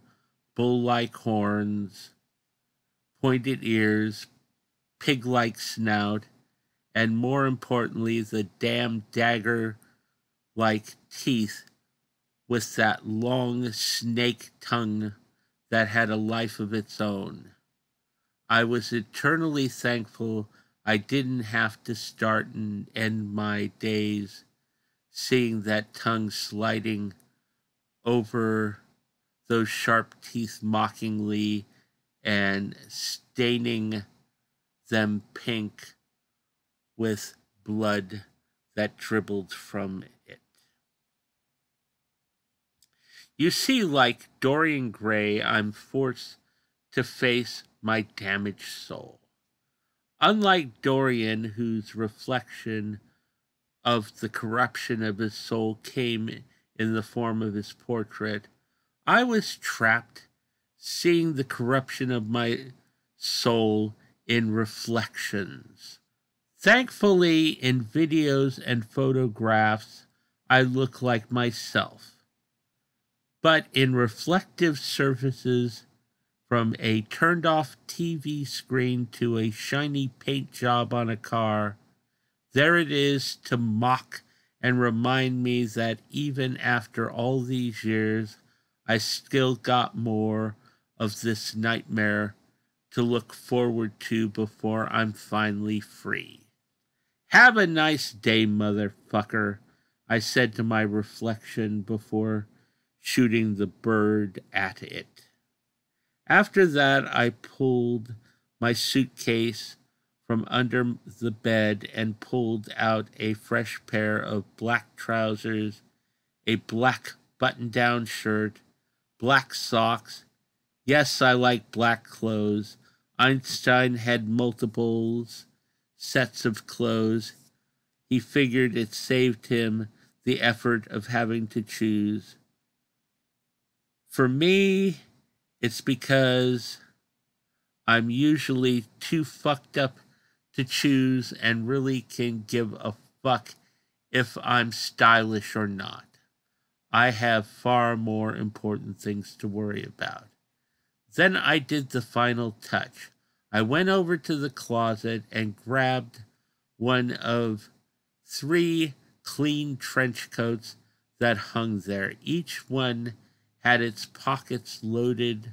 bull-like horns, pointed ears, pig-like snout, and more importantly, the damn dagger-like teeth with that long snake tongue that had a life of its own. I was eternally thankful I didn't have to start and end my days seeing that tongue sliding over those sharp teeth mockingly and staining them pink with blood that dribbled from it. You see, like Dorian Gray, I'm forced to face my damaged soul. Unlike Dorian, whose reflection of the corruption of his soul came in the form of his portrait, I was trapped seeing the corruption of my soul in reflections. Thankfully, in videos and photographs, I look like myself. But in reflective surfaces, from a turned-off TV screen to a shiny paint job on a car, there it is to mock and remind me that even after all these years, I still got more of this nightmare to look forward to before I'm finally free. Have a nice day, motherfucker, I said to my reflection before shooting the bird at it. After that, I pulled my suitcase from under the bed and pulled out a fresh pair of black trousers, a black button-down shirt, black socks. Yes, I like black clothes. Einstein had multiple sets of clothes. He figured it saved him the effort of having to choose. For me, it's because I'm usually too fucked up to choose and really can give a fuck if I'm stylish or not. I have far more important things to worry about. Then I did the final touch. I went over to the closet and grabbed one of 3 clean trench coats that hung there. Each one had its pockets loaded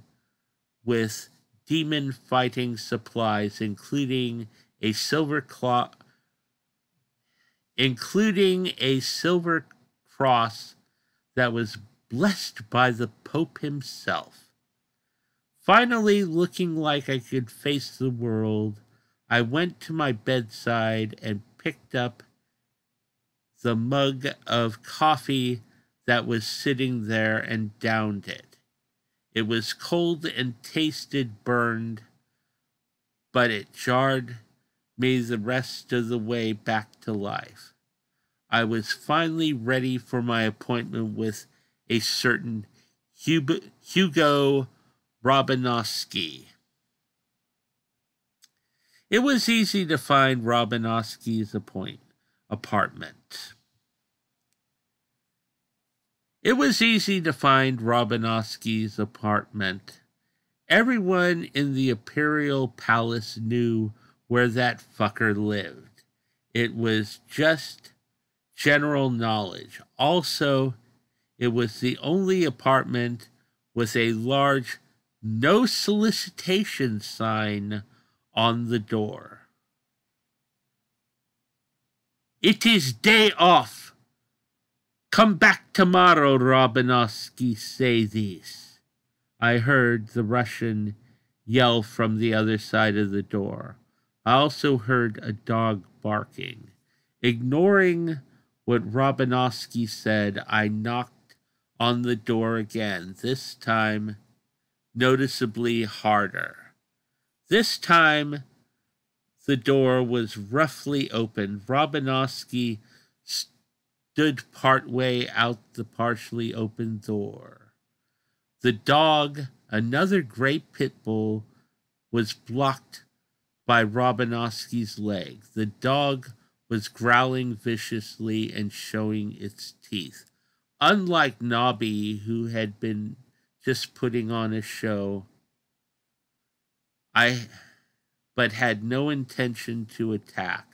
with demon fighting supplies, including a silver cross that was blessed by the Pope himself. Finally, looking like I could face the world, I went to my bedside and picked up the mug of coffee that was sitting there and downed it. It was cold and tasted burned, but it jarred me the rest of the way back to life. I was finally ready for my appointment with a certain Hugo Robinowski. It was easy to find Robinowski's apartment. It was easy to find Robinowski's apartment. Everyone in the Imperial Palace knew where that fucker lived. It was just general knowledge. Also, it was the only apartment with a large no solicitation sign on the door. It is day off. Come back tomorrow, Robinowski say this. I heard the Russian yell from the other side of the door. I also heard a dog barking. Ignoring what Robinowski said, I knocked on the door again, this time noticeably harder. This time, the door was roughly open. Robinowski stood partway out the partially open door. The dog, another great pit bull, was blocked by Robinowski's leg. The dog was growling viciously and showing its teeth. Unlike Nobby, who had been just putting on a show, but had no intention to attack.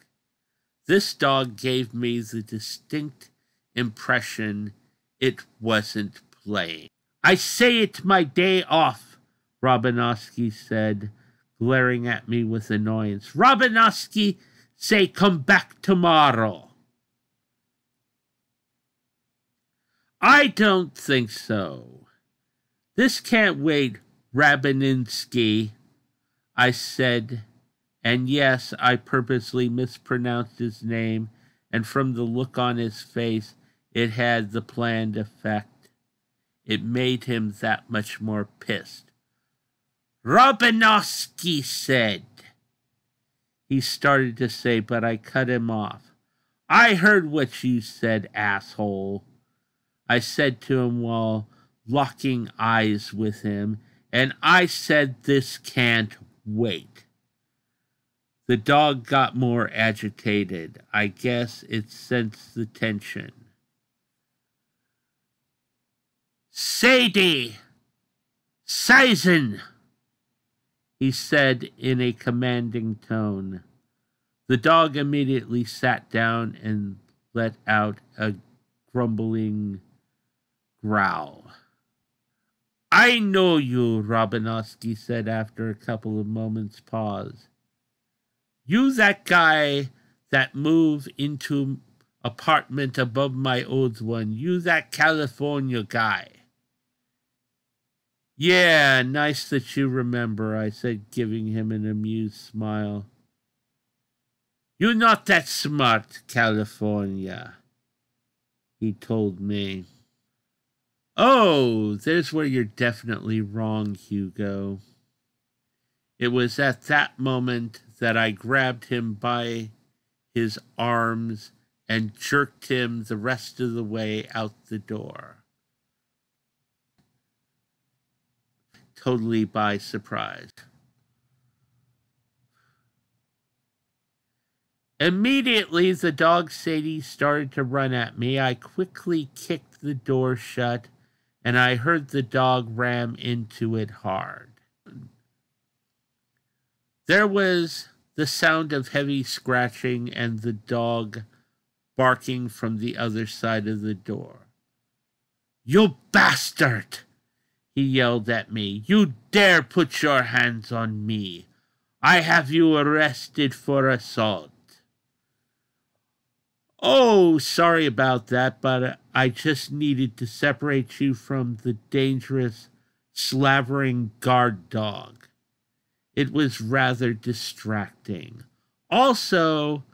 This dog gave me the distinct impression it wasn't playing. I say it's my day off, Robinowski said, glaring at me with annoyance. Robinowski say come back tomorrow. I don't think so. This can't wait, Rabininski, I said, and yes, I purposely mispronounced his name, and from the look on his face, it had the planned effect. It made him that much more pissed. Robinowski said, he started to say, but I cut him off. I heard what you said, asshole, I said to him while locking eyes with him, and I said this can't wait. The dog got more agitated. I guess it sensed the tension. Sadie! Sizen! He said in a commanding tone. The dog immediately sat down and let out a grumbling growl. I know you, Robinowski said after a couple of moments' pause. You that guy that move into apartment above my old one. You that California guy. Yeah, nice that you remember, I said, giving him an amused smile. You're not that smart, California, he told me. Oh, there's where you're definitely wrong, Hugo. It was at that moment that I grabbed him by his arms and jerked him the rest of the way out the door. Totally by surprise. Immediately, the dog Sadie started to run at me. I quickly kicked the door shut, and I heard the dog ram into it hard. There was the sound of heavy scratching and the dog barking from the other side of the door. You bastard! He yelled at me. You dare put your hands on me. I have you arrested for assault. Oh, sorry about that, but I just needed to separate you from the dangerous, slavering guard dog. It was rather distracting. Also,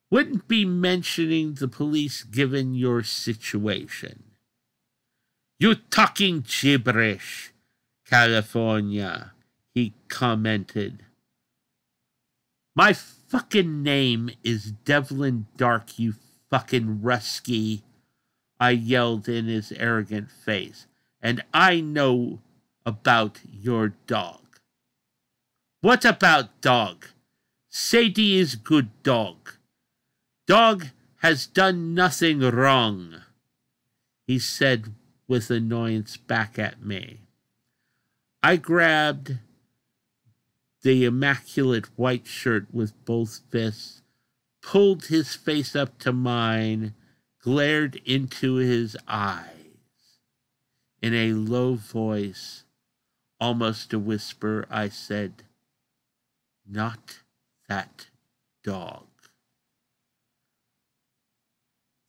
wouldn't be mentioning the police given your situation. You talking gibberish, California, he commented. My fucking name is Devlin Darck, you fucking rusky, I yelled in his arrogant face, and I know about your dog. What about dog? Sadie is good dog. Dog has done nothing wrong, he said with annoyance back at me. I grabbed the immaculate white shirt with both fists, pulled his face up to mine, glared into his eyes. In a low voice, almost a whisper, I said, not that dog.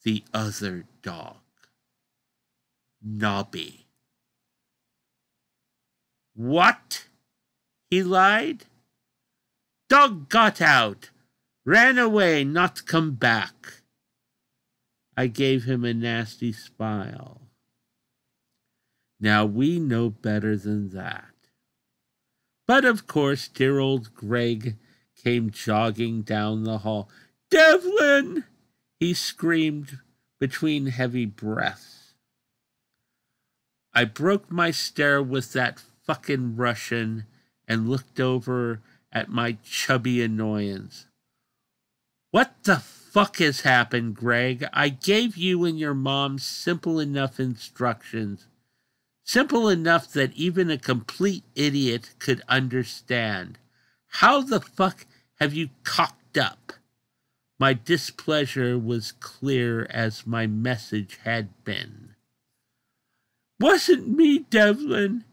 The other dog. Nobby. What? He lied. Dog got out. Ran away, not come back. I gave him a nasty smile. Now we know better than that. But of course, dear old Greg came jogging down the hall. "Devlin!" he screamed between heavy breaths. I broke my stare with that fucking Russian and looked over at my chubby annoyance. "What the fuck has happened, Greg? I gave you and your mom simple enough instructions. Simple enough that even a complete idiot could understand. How the fuck have you cocked up?" My displeasure was clear as my message had been. "Wasn't me, Devlin,"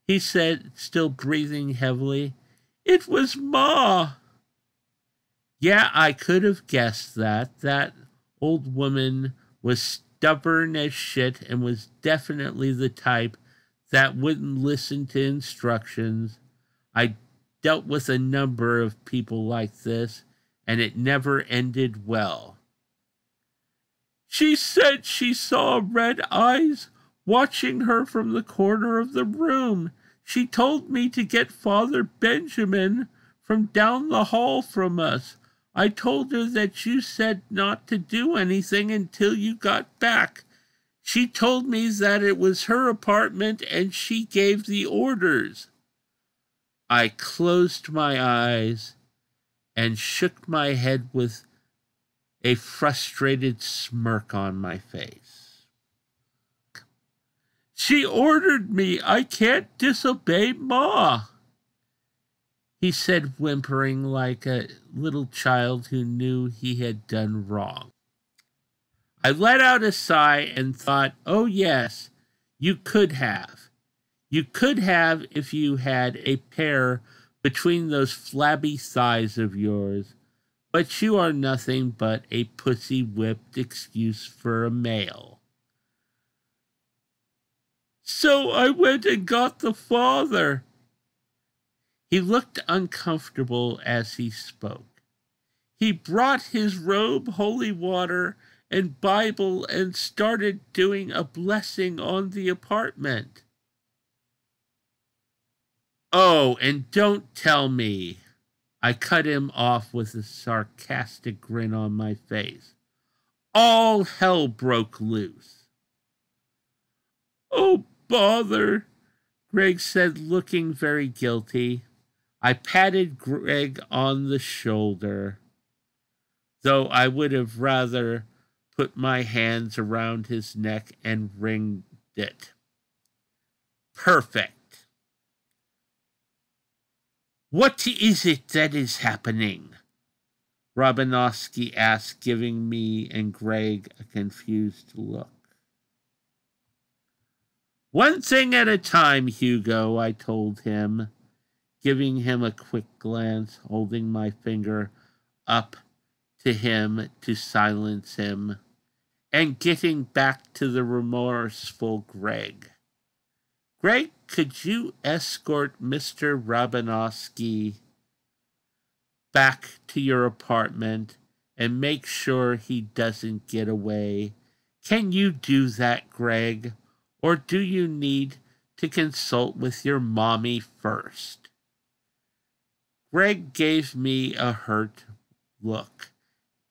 he said, still breathing heavily. "It was Ma." Yeah, I could have guessed that. That old woman was stubborn as shit and was definitely the type that wouldn't listen to instructions. I dealt with a number of people like this, and it never ended well. "She said she saw red eyes watching her from the corner of the room. She told me to get Father Benjamin from down the hall from us. I told her that you said not to do anything until you got back. She told me that it was her apartment and she gave the orders." I closed my eyes and shook my head with a frustrated smirk on my face. "She ordered me. I can't disobey Ma," he said, whimpering like a little child who knew he had done wrong. I let out a sigh and thought, oh yes, you could have. You could have if you had a pair between those flabby thighs of yours, but you are nothing but a pussy-whipped excuse for a male. "So I went and got the father." He looked uncomfortable as he spoke. "He brought his robe, holy water, and Bible and started doing a blessing on the apartment." "Oh, and don't tell me." I cut him off with a sarcastic grin on my face. "All hell broke loose." "Oh, bother," Greg said, looking very guilty. I patted Greg on the shoulder, though I would have rather put my hands around his neck and wringed it. "Perfect. What is it that is happening?" Robinowski asked, giving me and Greg a confused look. "One thing at a time, Hugo," I told him, giving him a quick glance, holding my finger up to him to silence him, and getting back to the remorseful Greg. "Greg, could you escort Mr. Robinowski back to your apartment and make sure he doesn't get away? Can you do that, Greg? Or do you need to consult with your mommy first?" Greg gave me a hurt look,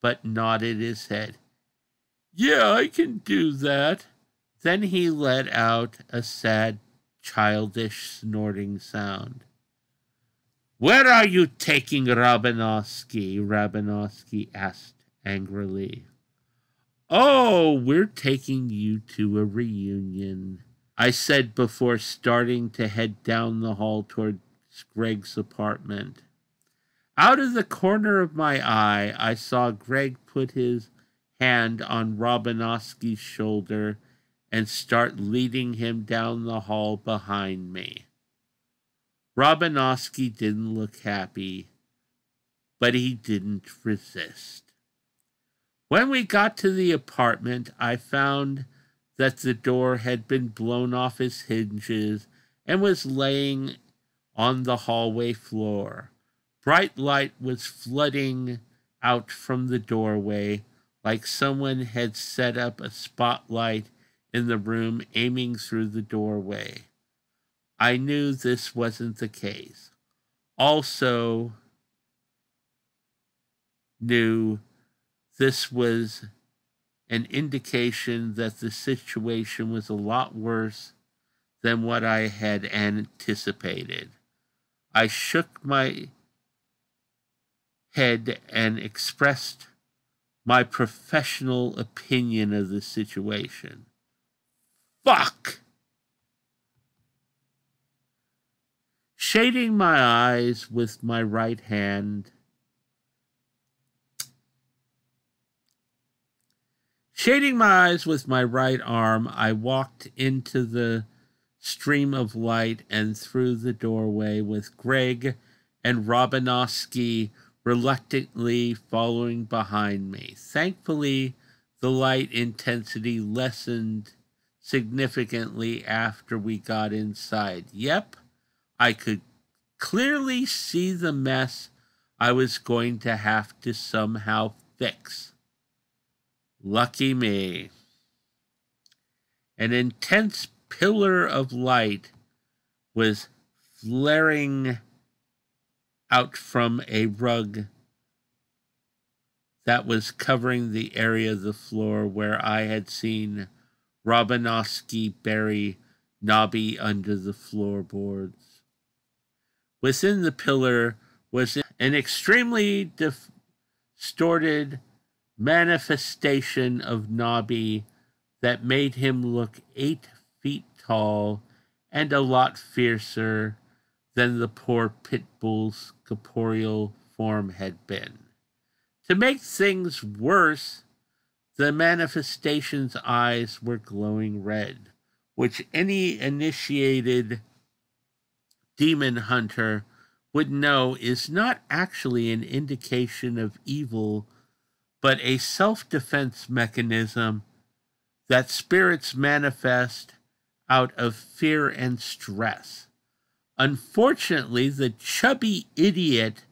but nodded his head. "Yeah, I can do that." Then he let out a sad, childish snorting sound. "Where are you taking Robinowski?" Robinowski asked angrily. "Oh, we're taking you to a reunion," I said before starting to head down the hall toward Greg's apartment. Out of the corner of my eye, I saw Greg put his hand on Robinowski's shoulder and start leading him down the hall behind me. Robinowski didn't look happy, but he didn't resist. When we got to the apartment, I found that the door had been blown off its hinges and was laying on the hallway floor. Bright light was flooding out from the doorway like someone had set up a spotlight in the room aiming through the doorway. I knew this wasn't the case. Also knew this was an indication that the situation was a lot worse than what I had anticipated. I shook my head and expressed my professional opinion of the situation. Fuck! Shading my eyes with my right hand, arm, I walked into the stream of light and through the doorway with Greg and Robinowski reluctantly following behind me. Thankfully, the light intensity lessened significantly after we got inside. Yep, I could clearly see the mess I was going to have to somehow fix. Lucky me. An intense pillar of light was flaring out from a rug that was covering the area of the floor where I had seen Robinowski bury Nobby under the floorboards. Within the pillar was an extremely distorted manifestation of Nobby that made him look 8 feet tall and a lot fiercer than the poor pit bull's corporeal form had been. To make things worse, the manifestation's eyes were glowing red, which any initiated demon hunter would know is not actually an indication of evil, but a self-defense mechanism that spirits manifest out of fear and stress. Unfortunately, the chubby idiot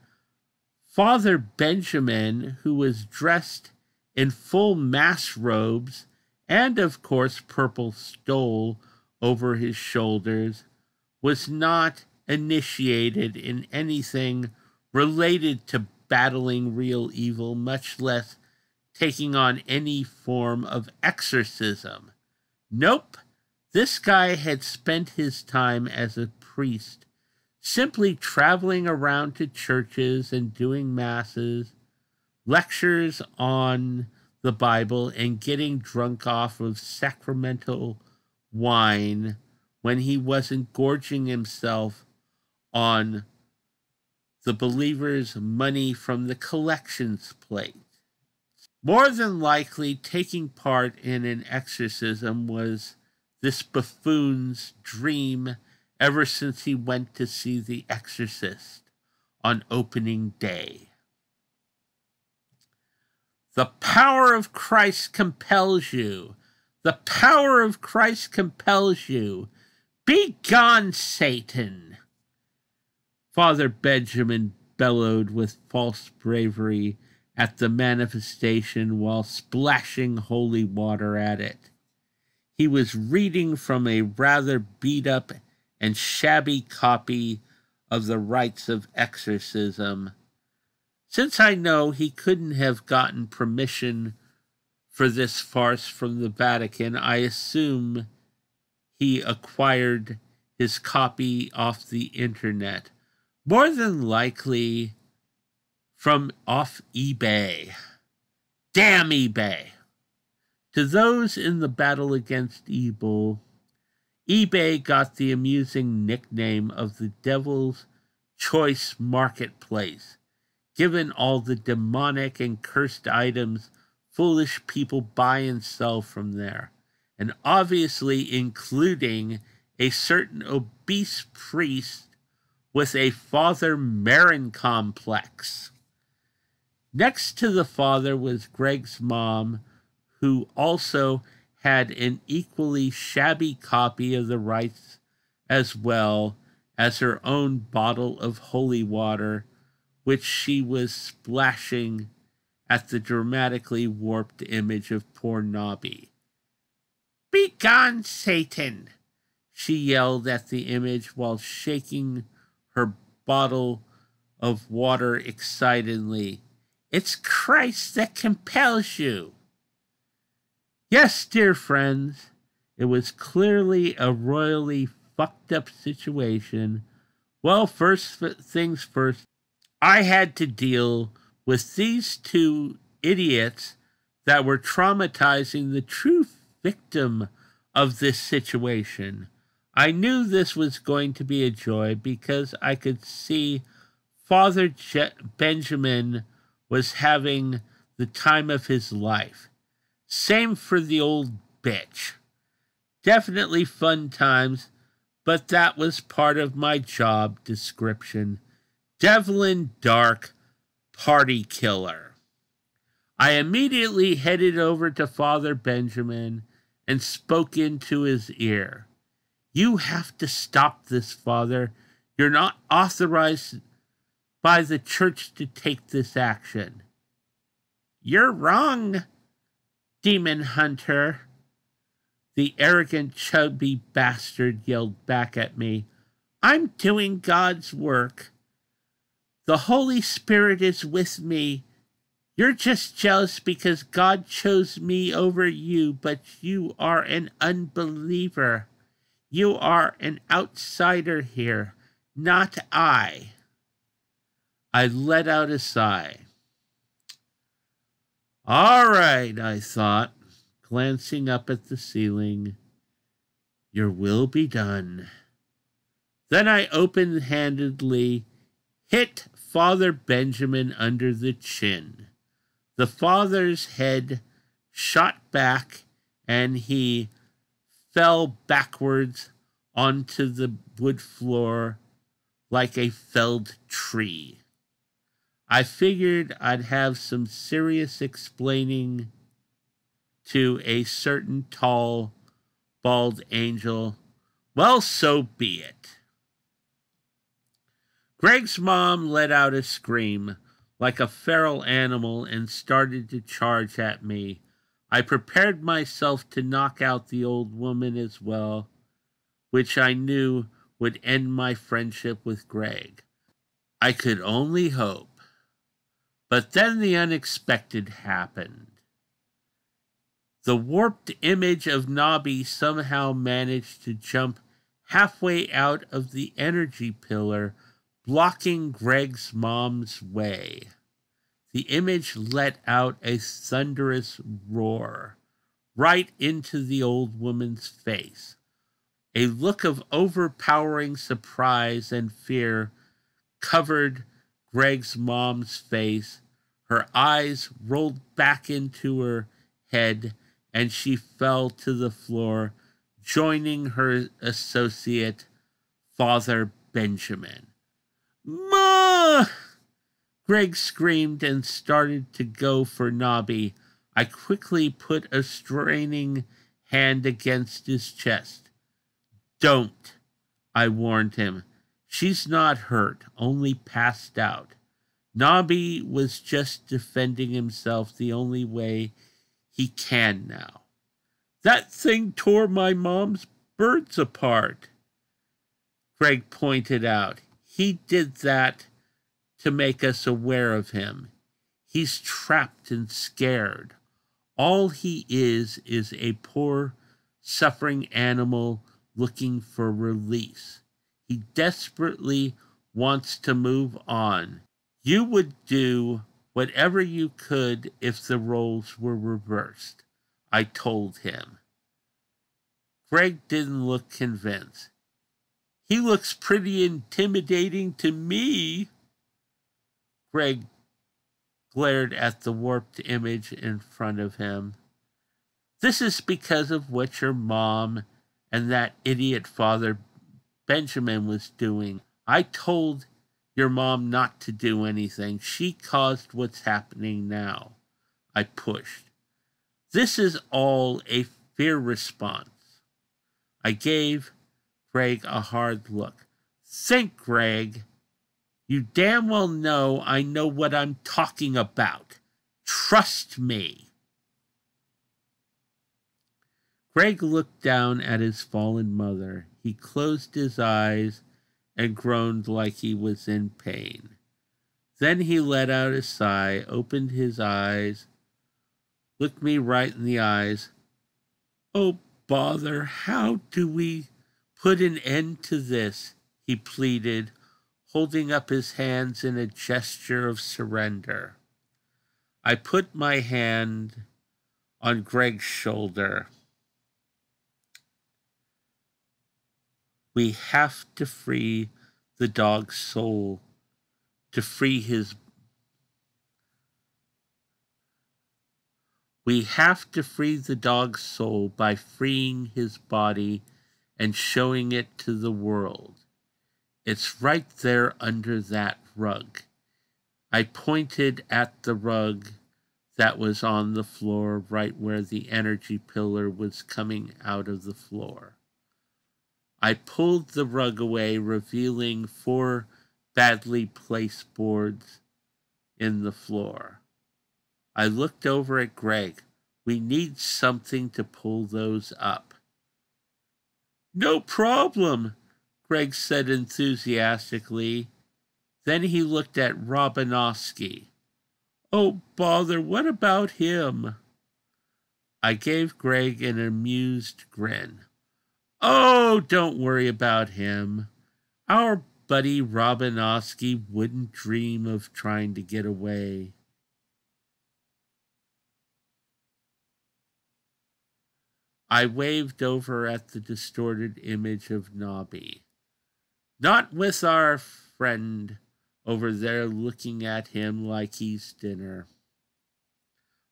Father Benjamin, who was dressed in full mass robes and, of course, purple stole over his shoulders, was not initiated in anything related to battling real evil, much less taking on any form of exorcism. Nope, this guy had spent his time as a priest, simply traveling around to churches and doing masses, lectures on the Bible, and getting drunk off of sacramental wine when he wasn't gorging himself on the believers' money from the collections plate. More than likely, taking part in an exorcism was this buffoon's dream ever since he went to see The Exorcist on opening day. The power of Christ compels you. The power of Christ compels you. Be gone, Satan! Father Benjamin bellowed with false bravery at the manifestation while splashing holy water at it. He was reading from a rather beat-up and shabby copy of the Rites of Exorcism. Since I know he couldn't have gotten permission for this farce from the Vatican, I assume he acquired his copy off the internet. More than likely from off eBay. Damn eBay! To those in the battle against evil, eBay got the amusing nickname of the Devil's Choice Marketplace, given all the demonic and cursed items foolish people buy and sell from there, and obviously including a certain obese priest with a Father Marin complex. Next to the father was Greg's mom, who also had an equally shabby copy of the rites, as well as her own bottle of holy water, which she was splashing at the dramatically warped image of poor Nobby. "Begone, Satan!" she yelled at the image while shaking her bottle of water excitedly. "It's Christ that compels you." Yes, dear friends, it was clearly a royally fucked up situation. Well, first things first, I had to deal with these two idiots that were traumatizing the true victim of this situation. I knew this was going to be a joy because I could see Father Benjamin was having the time of his life. Same for the old bitch. Definitely fun times, but that was part of my job description. Devlin Darck, party killer. I immediately headed over to Father Benjamin and spoke into his ear. "You have to stop this, Father. You're not authorized by the church to take this action." "You're wrong, Demon Hunter," the arrogant, chubby bastard yelled back at me. "I'm doing God's work. The Holy Spirit is with me. You're just jealous because God chose me over you, but you are an unbeliever. You are an outsider here, not I." I let out a sigh. All right, I thought, glancing up at the ceiling. Your will be done. Then I open-handedly hit Father Benjamin under the chin. The father's head shot back, and he fell backwards onto the wood floor like a felled tree. I figured I'd have some serious explaining to a certain tall, bald angel. Well, so be it. Greg's mom let out a scream like a feral animal and started to charge at me. I prepared myself to knock out the old woman as well, which I knew would end my friendship with Greg. I could only hope. But then the unexpected happened. The warped image of Nobby somehow managed to jump halfway out of the energy pillar, blocking Greg's mom's way. The image let out a thunderous roar right into the old woman's face. A look of overpowering surprise and fear covered Greg's mom's face. Her eyes rolled back into her head, and she fell to the floor, joining her associate, Father Benjamin. "Ma!" Greg screamed and started to go for Nobby. I quickly put a straining hand against his chest. "Don't," I warned him. "She's not hurt, only passed out." Nobby was just defending himself the only way he can now. "That thing tore my mom's birds apart," Greg pointed out. "He did that to make us aware of him. He's trapped and scared. All he is a poor, suffering animal looking for release. He desperately wants to move on. You would do whatever you could if the roles were reversed," I told him. Greg didn't look convinced. "He looks pretty intimidating to me." Greg glared at the warped image in front of him. "This is because of what your mom and that idiot Father Benjamin was doing. I told your mom not to do anything. She caused what's happening now." I pushed. "This is all a fear response." I gave Greg a hard look. "Think, Greg. You damn well know I know what I'm talking about. Trust me. Greg looked down at his fallen mother. He closed his eyes and groaned like he was in pain. Then he let out a sigh, opened his eyes, looked me right in the eyes. "Oh, bother, how do we put an end to this?" he pleaded, holding up his hands in a gesture of surrender. I put my hand on Greg's shoulder. We have to free the dog's soul, to free his... We have to free the dog's soul by freeing his body and showing it to the world. It's right there under that rug. I pointed at the rug that was on the floor, right where the energy pillar was coming out of the floor. I pulled the rug away, revealing 4 badly placed boards in the floor. I looked over at Greg. "We need something to pull those up." "No problem," Greg said enthusiastically. Then he looked at Robinowski. "Oh, bother, what about him?" I gave Greg an amused grin. "Oh, don't worry about him. Our buddy Robinowski wouldn't dream of trying to get away." I waved over at the distorted image of Nobby. "Not with our friend over there looking at him like he's dinner."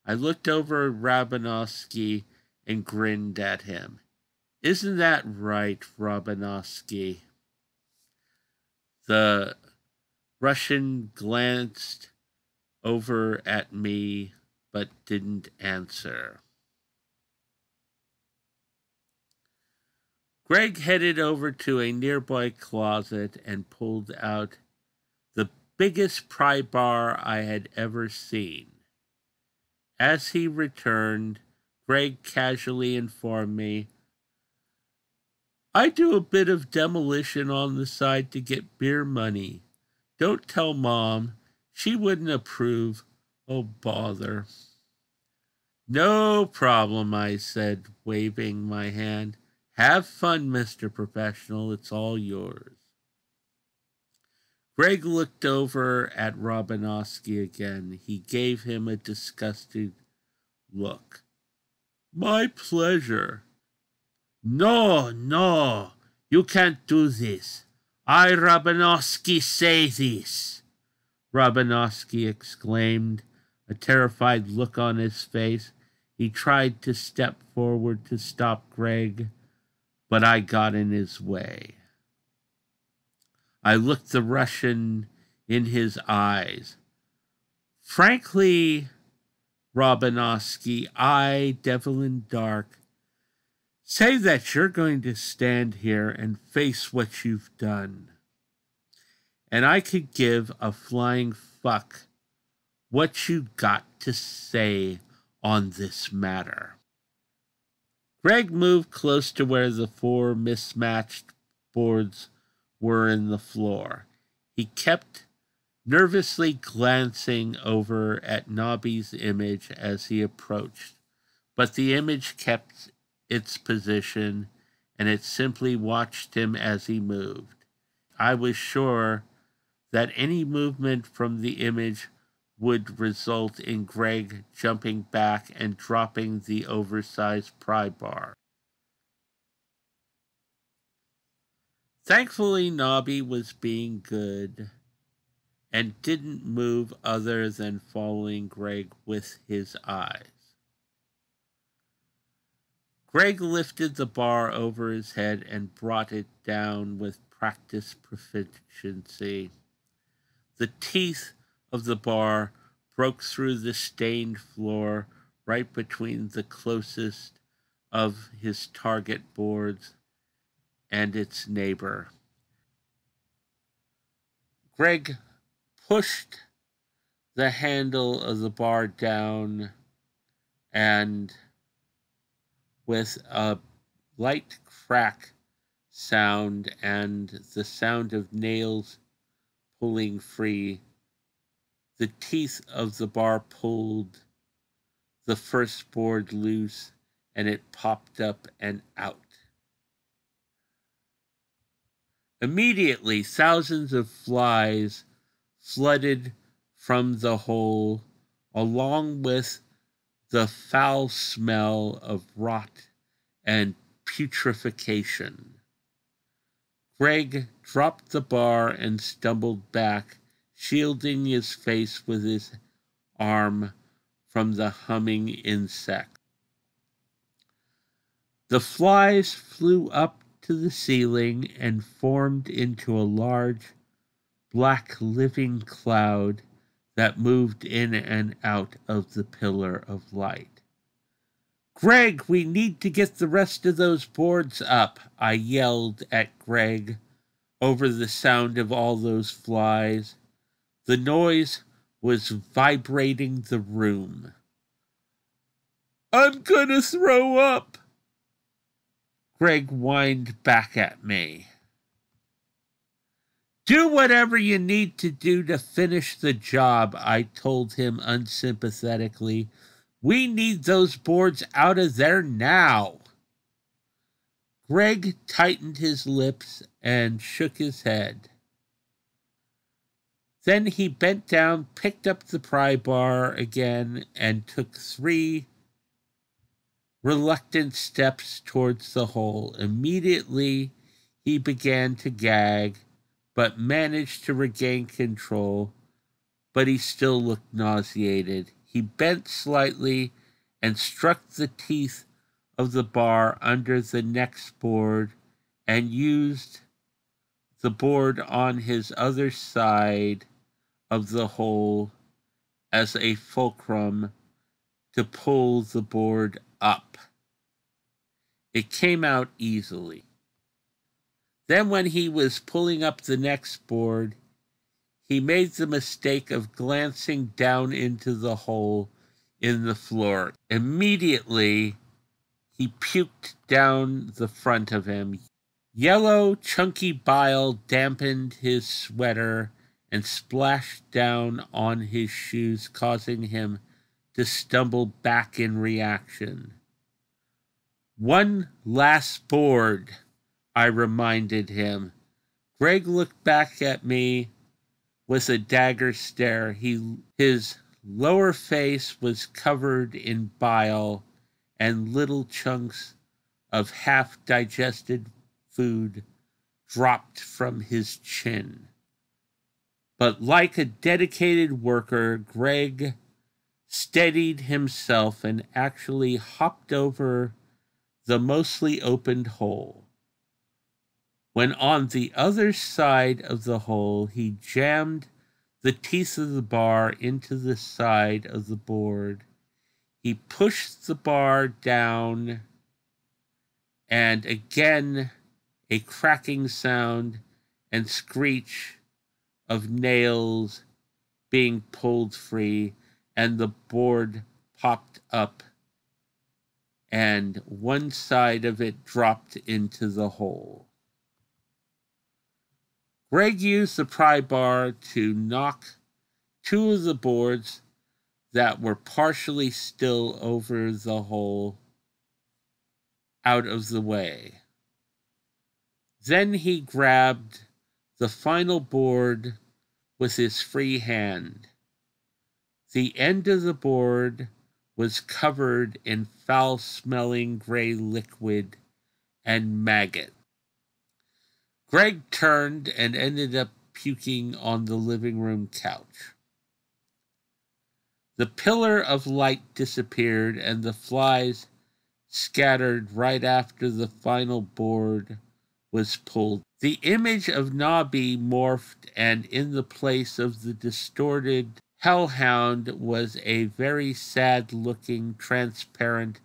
I looked over at Robinowski and grinned at him. "Isn't that right, Robinowski?" The Russian glanced over at me but didn't answer. Greg headed over to a nearby closet and pulled out the biggest pry bar I had ever seen. As he returned, Greg casually informed me, "I do a bit of demolition on the side to get beer money. Don't tell Mom. She wouldn't approve. Oh, bother." "No problem," I said, waving my hand. "Have fun, Mr. Professional. It's all yours." Greg looked over at Robinowski again. He gave him a disgusted look. "My pleasure." "No, no, you can't do this. I, Robinowski, say this," Robinowski exclaimed, a terrified look on his face. He tried to step forward to stop Greg, but I got in his way. I looked the Russian in his eyes. "Frankly, Robinowski, I, Devlin Darck, say that you're going to stand here and face what you've done. And I could give a flying fuck what you got to say on this matter." Greg moved close to where the 4 mismatched boards were in the floor. He kept nervously glancing over at Nobby's image as he approached, but the image kept its position, and it simply watched him as he moved. I was sure that any movement from the image would result in Greg jumping back and dropping the oversized pry bar. Thankfully, Nobby was being good and didn't move other than following Greg with his eyes. Greg lifted the bar over his head and brought it down with practiced proficiency. The teeth of the bar broke through the stained floor right between the closest of his target boards and its neighbor. Greg pushed the handle of the bar down, and with a light crack sound and the sound of nails pulling free, the teeth of the bar pulled the first board loose, and it popped up and out. Immediately, thousands of flies flooded from the hole, along with the foul smell of rot and putrefaction. Greg dropped the bar and stumbled back, shielding his face with his arm from the humming insect. The flies flew up to the ceiling and formed into a large, black living cloud that moved in and out of the pillar of light. "Greg, we need to get the rest of those boards up," I yelled at Greg over the sound of all those flies. The noise was vibrating the room. "I'm gonna throw up," Greg whined back at me. "Do whatever you need to do to finish the job," I told him unsympathetically. "We need those boards out of there now." Greg tightened his lips and shook his head. Then he bent down, picked up the pry bar again, and took 3 reluctant steps towards the hole. Immediately, he began to gag, but managed to regain control, but he still looked nauseated. He bent slightly and struck the teeth of the bar under the next board and used the board on his other side of the hole as a fulcrum to pull the board up. It came out easily. Then when he was pulling up the next board, he made the mistake of glancing down into the hole in the floor. Immediately, he puked down the front of him. Yellow, chunky bile dampened his sweater and splashed down on his shoes, causing him to stumble back in reaction. "One last board," I reminded him. Greg looked back at me with a dagger stare. His lower face was covered in bile, and little chunks of half-digested food dropped from his chin. But like a dedicated worker, Greg steadied himself and actually hopped over the mostly opened hole. When on the other side of the hole, he jammed the teeth of the bar into the side of the board. He pushed the bar down, and again a cracking sound and screech of nails being pulled free, and the board popped up, and one side of it dropped into the hole. Greg used the pry bar to knock 2 of the boards that were partially still over the hole out of the way. Then he grabbed the final board with his free hand. The end of the board was covered in foul-smelling gray liquid and maggot. Greg turned and ended up puking on the living room couch. The pillar of light disappeared, and the flies scattered right after the final board was pulled. The image of Nobby morphed, and in the place of the distorted hellhound was a very sad-looking, transparent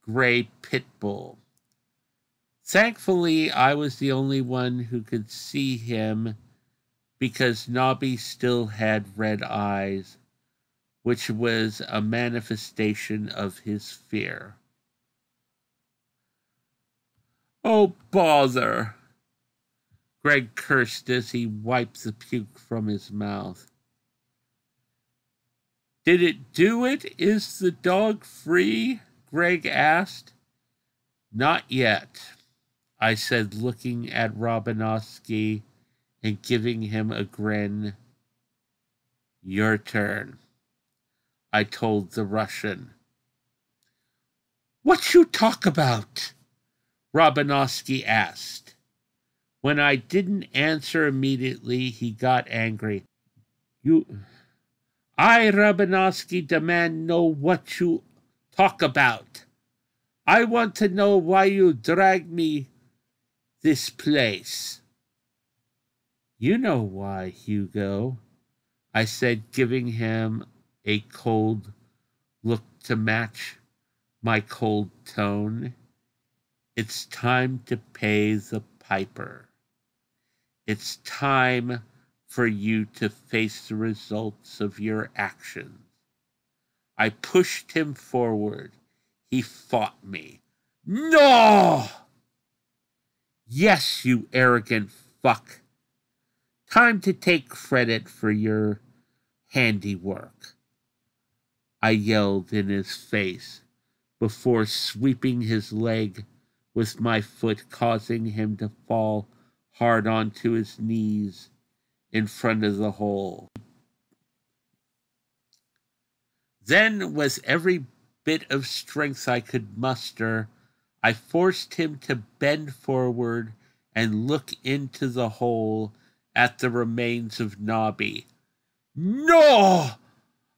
gray pit bull. Thankfully, I was the only one who could see him because Nobby still had red eyes. which was a manifestation of his fear. "Oh, bother!" Greg cursed as he wiped the puke from his mouth. "Did it do it? Is the dog free?" Greg asked. "Not yet," I said, looking at Romanowski and giving him a grin. "Your turn," I told the Russian. "What you talk about?" Romanowski asked. When I didn't answer immediately, he got angry. I, Romanowski, demand know what you talk about. I want to know why you drag me this place." "You know why, Hugo," I said, giving him a cold look to match my cold tone. "It's time to pay the piper. It's time for you to face the results of your actions." I pushed him forward. He fought me. "No!" "Yes, you arrogant fuck. Time to take credit for your handiwork," I yelled in his face before sweeping his leg with my foot, causing him to fall hard onto his knees in front of the hole. Then, with every bit of strength I could muster, I forced him to bend forward and look into the hole at the remains of Nobby. "No!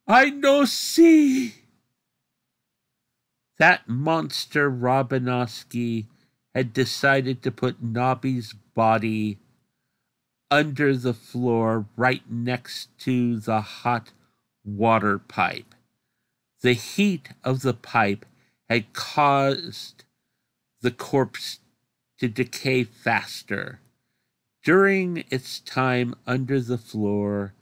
I no see!" That monster Romanowski had decided to put Nobby's body under the floor right next to the hot water pipe. The heat of the pipe had caused the corpse to decay faster. During its time under the floor,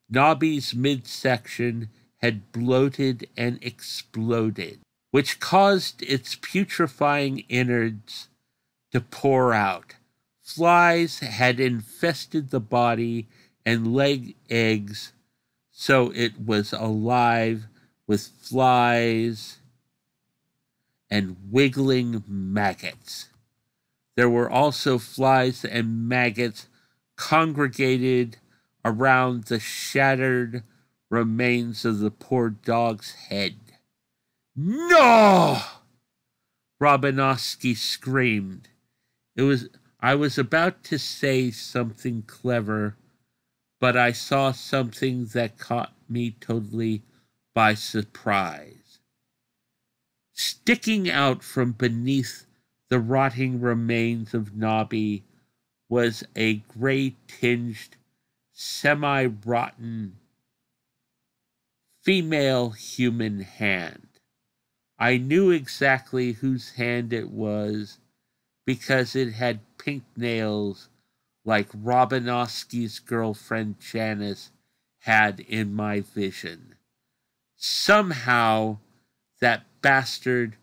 Nobby's midsection had bloated and exploded, which caused its putrefying innards to pour out. Flies had infested the body and laid eggs, so it was alive with flies and wiggling maggots. There were also flies and maggots congregated around the shattered remains of the poor dog's head. "No!" Romanowski screamed. I was about to say something clever, but I saw something that caught me totally by surprise. Sticking out from beneath the rotting remains of Nobby was a gray-tinged, semi-rotten female human hand. I knew exactly whose hand it was because it had pink nails like Romanowski's girlfriend Janice had in my vision. Somehow, that bastard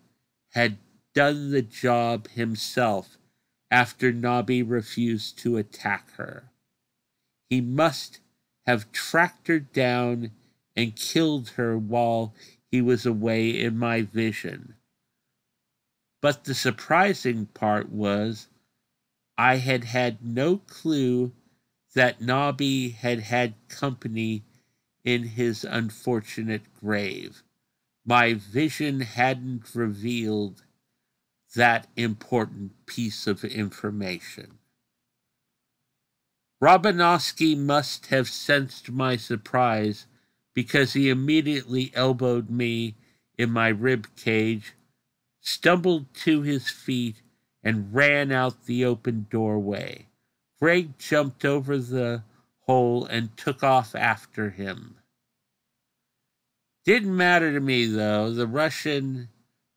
had done the job himself after Nobby refused to attack her. He must have tracked her down and killed her while he was away in my vision. But the surprising part was I had had no clue that Nobby had had company in his unfortunate grave. My vision hadn't revealed that important piece of information. Romanowski must have sensed my surprise because he immediately elbowed me in my rib cage, stumbled to his feet, and ran out the open doorway. Greg jumped over the hole and took off after him. Didn't matter to me, though. The Russian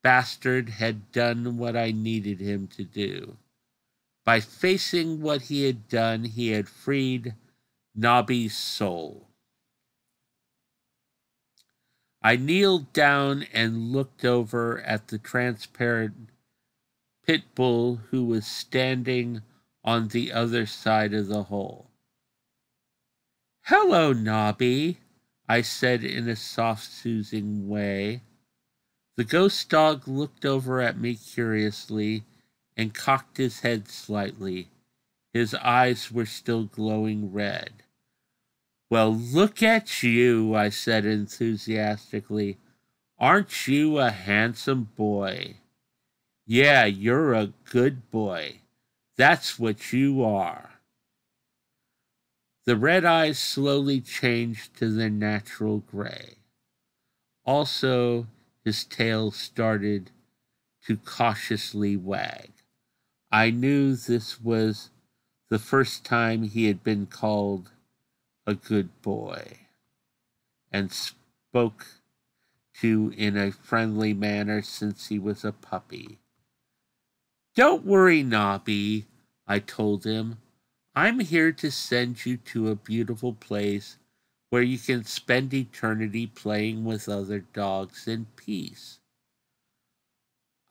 bastard had done what I needed him to do. By facing what he had done, he had freed Nobby's soul. I kneeled down and looked over at the transparent pit bull who was standing on the other side of the hole. "Hello, Nobby," I said in a soft, soothing way. The ghost dog looked over at me curiously and cocked his head slightly. His eyes were still glowing red. "Well, look at you," I said enthusiastically. "Aren't you a handsome boy? Yeah, you're a good boy. That's what you are." The red eyes slowly changed to their natural gray. Also, his tail started to cautiously wag. I knew this was the first time he had been called a good boy, and spoke to in a friendly manner since he was a puppy. "Don't worry, Nobby," I told him. "I'm here to send you to a beautiful place where you can spend eternity playing with other dogs in peace."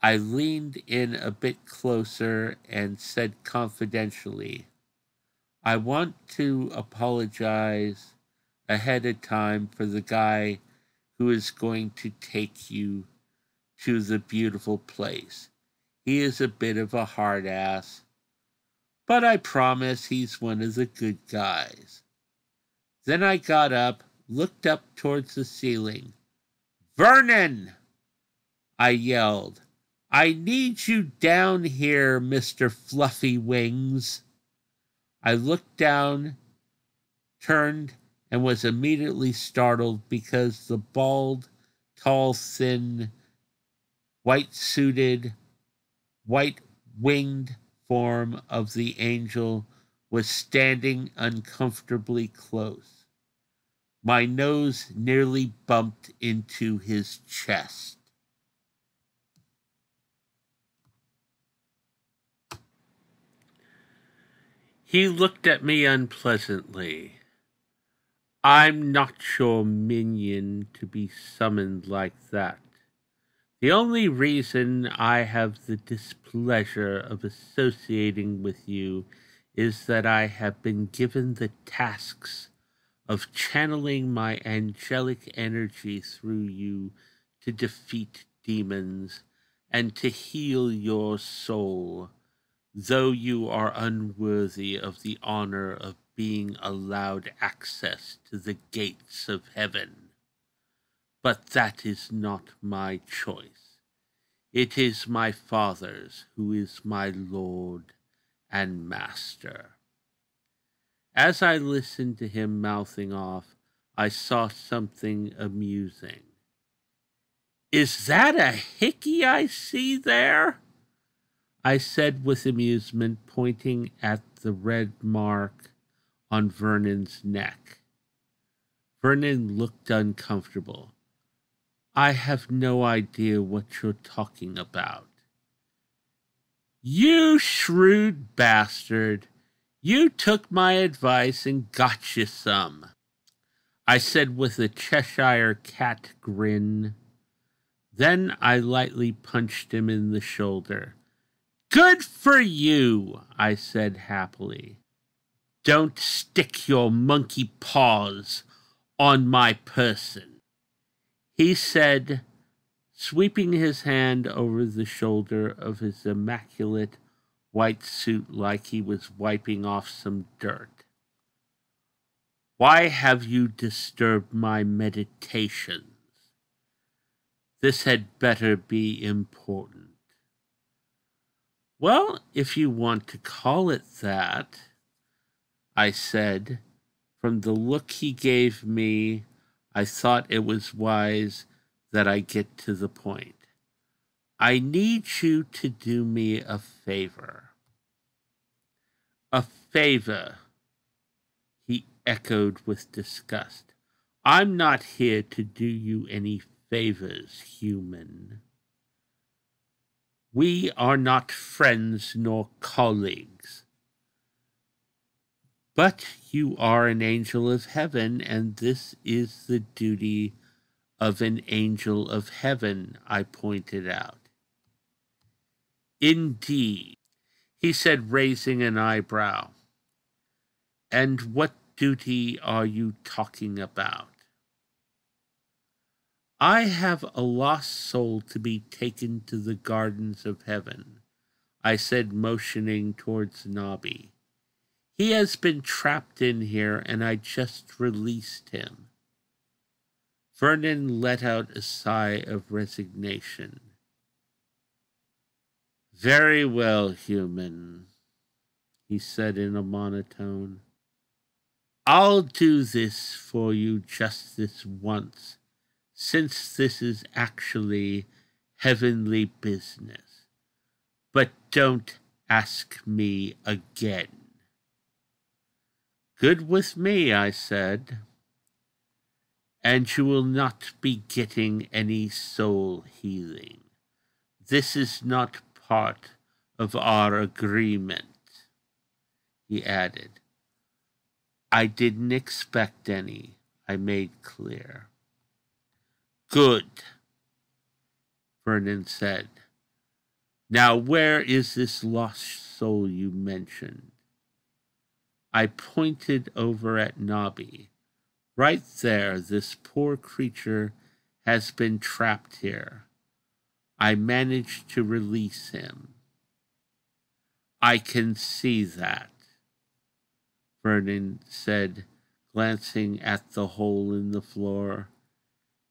I leaned in a bit closer and said confidentially, "I want to apologize ahead of time for the guy who is going to take you to the beautiful place. He is a bit of a hard ass, but I promise he's one of the good guys." Then I got up, looked up towards the ceiling. "Vernon!" I yelled. "I need you down here, Mr. Fluffy Wings." I looked down, turned, and was immediately startled because the bald, tall, thin, white-suited, white-winged form of the angel was standing uncomfortably close. My nose nearly bumped into his chest. He looked at me unpleasantly. "I'm not your minion to be summoned like that. The only reason I have the displeasure of associating with you is that I have been given the tasks of channeling my angelic energy through you to defeat demons and to heal your soul, though you are unworthy of the honor of being allowed access to the gates of heaven. But that is not my choice. It is my Father's, who is my Lord and Master." As I listened to him mouthing off, I saw something amusing. "Is that a hickey I see there?" I said with amusement, pointing at the red mark on Vernon's neck. Vernon looked uncomfortable. "I have no idea what you're talking about." "You shrewd bastard. You took my advice and got you some," I said with a Cheshire cat grin. Then I lightly punched him in the shoulder. "Good for you," I said happily. "Don't stick your monkey paws on my person," he said, sweeping his hand over the shoulder of his immaculate white suit like he was wiping off some dirt. "Why have you disturbed my meditations? This had better be important." "Well, if you want to call it that," I said. From the look he gave me, I thought it was wise that I get to the point. "I need you to do me a favor." "A favor," he echoed with disgust. "I'm not here to do you any favors, human. We are not friends nor colleagues. But you are an angel of heaven, and this is the duty of an angel of heaven, I pointed out. Indeed, he said, raising an eyebrow. And what duty are you talking about? I have a lost soul to be taken to the gardens of heaven, I said, motioning towards Nobby. He has been trapped in here, and I just released him. Vernon let out a sigh of resignation. Very well, human, he said in a monotone. I'll do this for you just this once, since this is actually heavenly business. But don't ask me again. Good with me, I said. And you will not be getting any soul healing. This is not part of our agreement, he added. I didn't expect any, I made clear. Good, Vernon said. Now where is this lost soul you mentioned? I pointed over at Nobby. Right there, this poor creature has been trapped here. I managed to release him. I can see that, Vernon said, glancing at the hole in the floor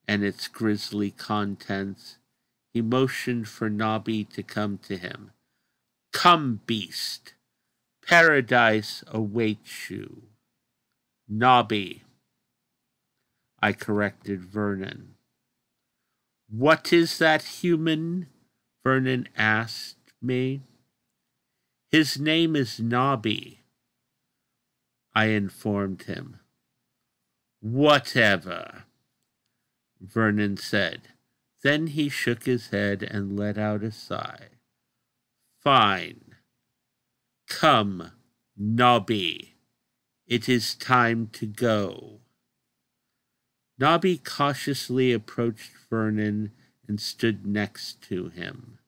and its grisly contents. He motioned for Nobby to come to him. Come, beast. Paradise awaits you. Nobby, I corrected Vernon. What is that human? Vernon asked me. His name is Nobby, I informed him. Whatever, Vernon said. Then he shook his head and let out a sigh. Fine. Come, Nobby. It is time to go. Nobby cautiously approached Vernon and stood next to him.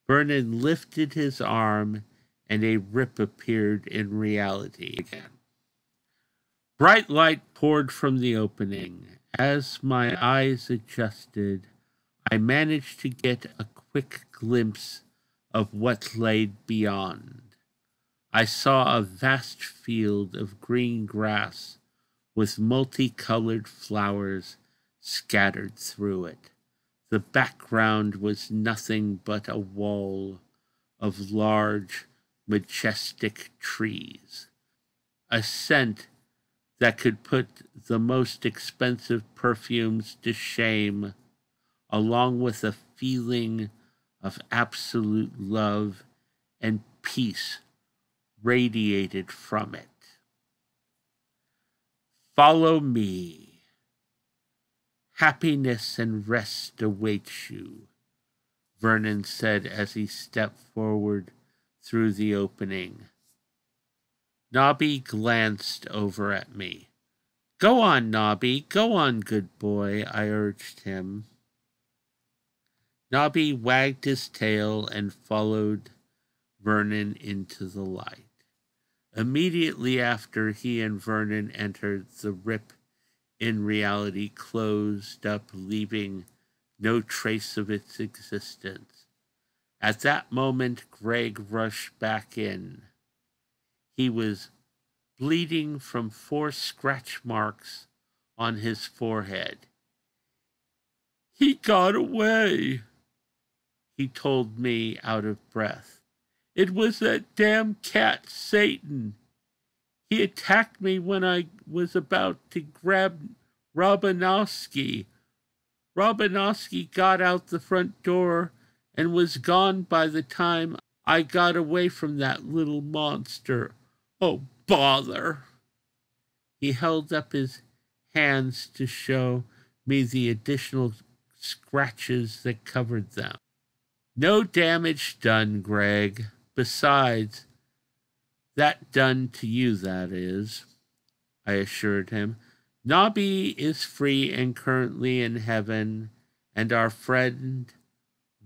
Vernon lifted his arm, and a rip appeared in reality again. Bright light poured from the opening. As my eyes adjusted, I managed to get a quick glimpse of what lay beyond. I saw a vast field of green grass with multicolored flowers scattered through it. The background was nothing but a wall of large, majestic trees. A scent that could put the most expensive perfumes to shame, along with a feeling of absolute love and peace radiated from it. Follow me. Happiness and rest await you, Vernon said as he stepped forward through the opening. Nobby glanced over at me. Go on, Nobby, go on, good boy, I urged him. Nobby wagged his tail and followed Vernon into the light. Immediately after he and Vernon entered, the rip in reality closed up, leaving no trace of its existence. At that moment, Greg rushed back in. He was bleeding from 4 scratch marks on his forehead. He got away, he told me out of breath. It was that damn cat, Satan. He attacked me when I was about to grab Robinowski. Robinowski got out the front door and was gone by the time I got away from that little monster. Oh, bother. He held up his hands to show me the additional scratches that covered them. No damage done, Greg. Besides, that done to you, that is, I assured him. Nobby is free and currently in heaven, and our friend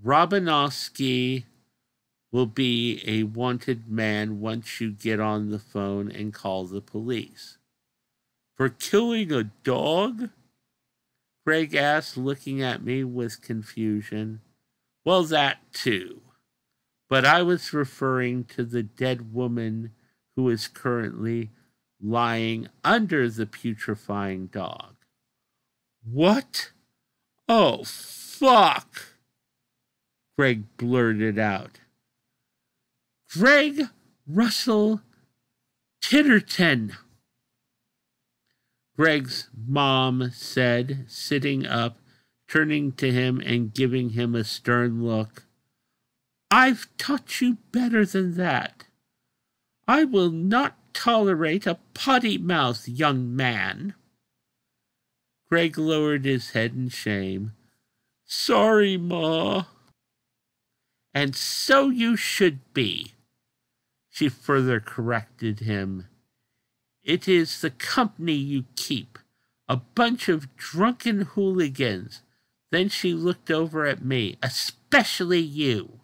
Robinowski will be a wanted man once you get on the phone and call the police. For killing a dog? Greg asked, looking at me with confusion. Well, that too. But I was referring to the dead woman who is currently lying under the putrefying dog. What? Oh, fuck! Greg blurted out. Greg Russell Titerton, Greg's mom said, sitting up, turning to him and giving him a stern look. I've taught you better than that. I will not tolerate a potty mouth, young man. Greg lowered his head in shame. Sorry, Ma. And so you should be, she further corrected him. It is the company you keep, a bunch of drunken hooligans. Then she looked over at me, especially you.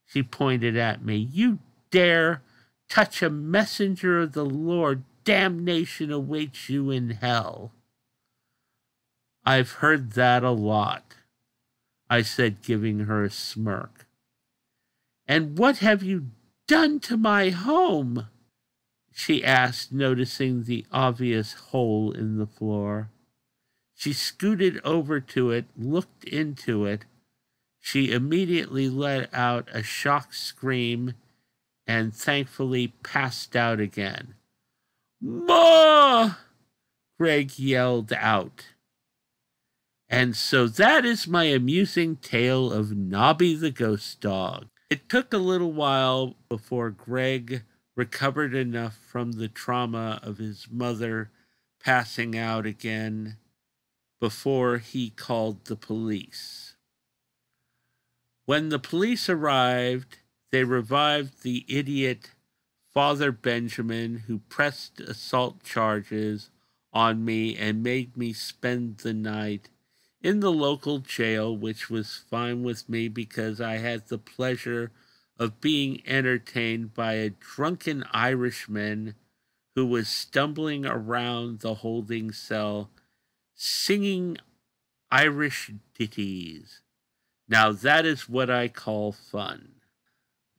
She pointed at me. You dare touch a messenger of the Lord, damnation awaits you in hell. I've heard that a lot, I said, giving her a smirk. And what have you done to my home? She asked, noticing the obvious hole in the floor. She scooted over to it, looked into it. She immediately let out a shocked scream and thankfully passed out again. Ma! Greg yelled out. And so that is my amusing tale of Nobby the ghost dog. It took a little while before Greg recovered enough from the trauma of his mother passing out again before he called the police. When the police arrived, they revived the idiot Father Benjamin, who pressed assault charges on me and made me spend the night in the local jail, which was fine with me because I had the pleasure of being entertained by a drunken Irishman who was stumbling around the holding cell, singing Irish ditties. Now that is what I call fun.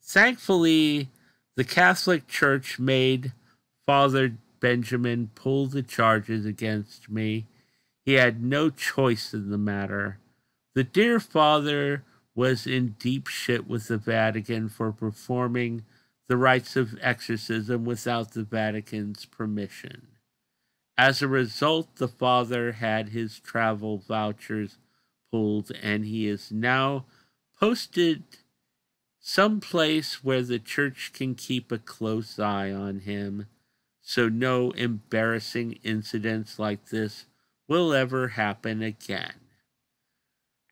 Thankfully, the Catholic Church made Father Benjamin pull the charges against me. He had no choice in the matter. The dear father was in deep shit with the Vatican for performing the rites of exorcism without the Vatican's permission. As a result, the father had his travel vouchers pulled, and he is now posted someplace where the church can keep a close eye on him, so no embarrassing incidents like this will ever happen again.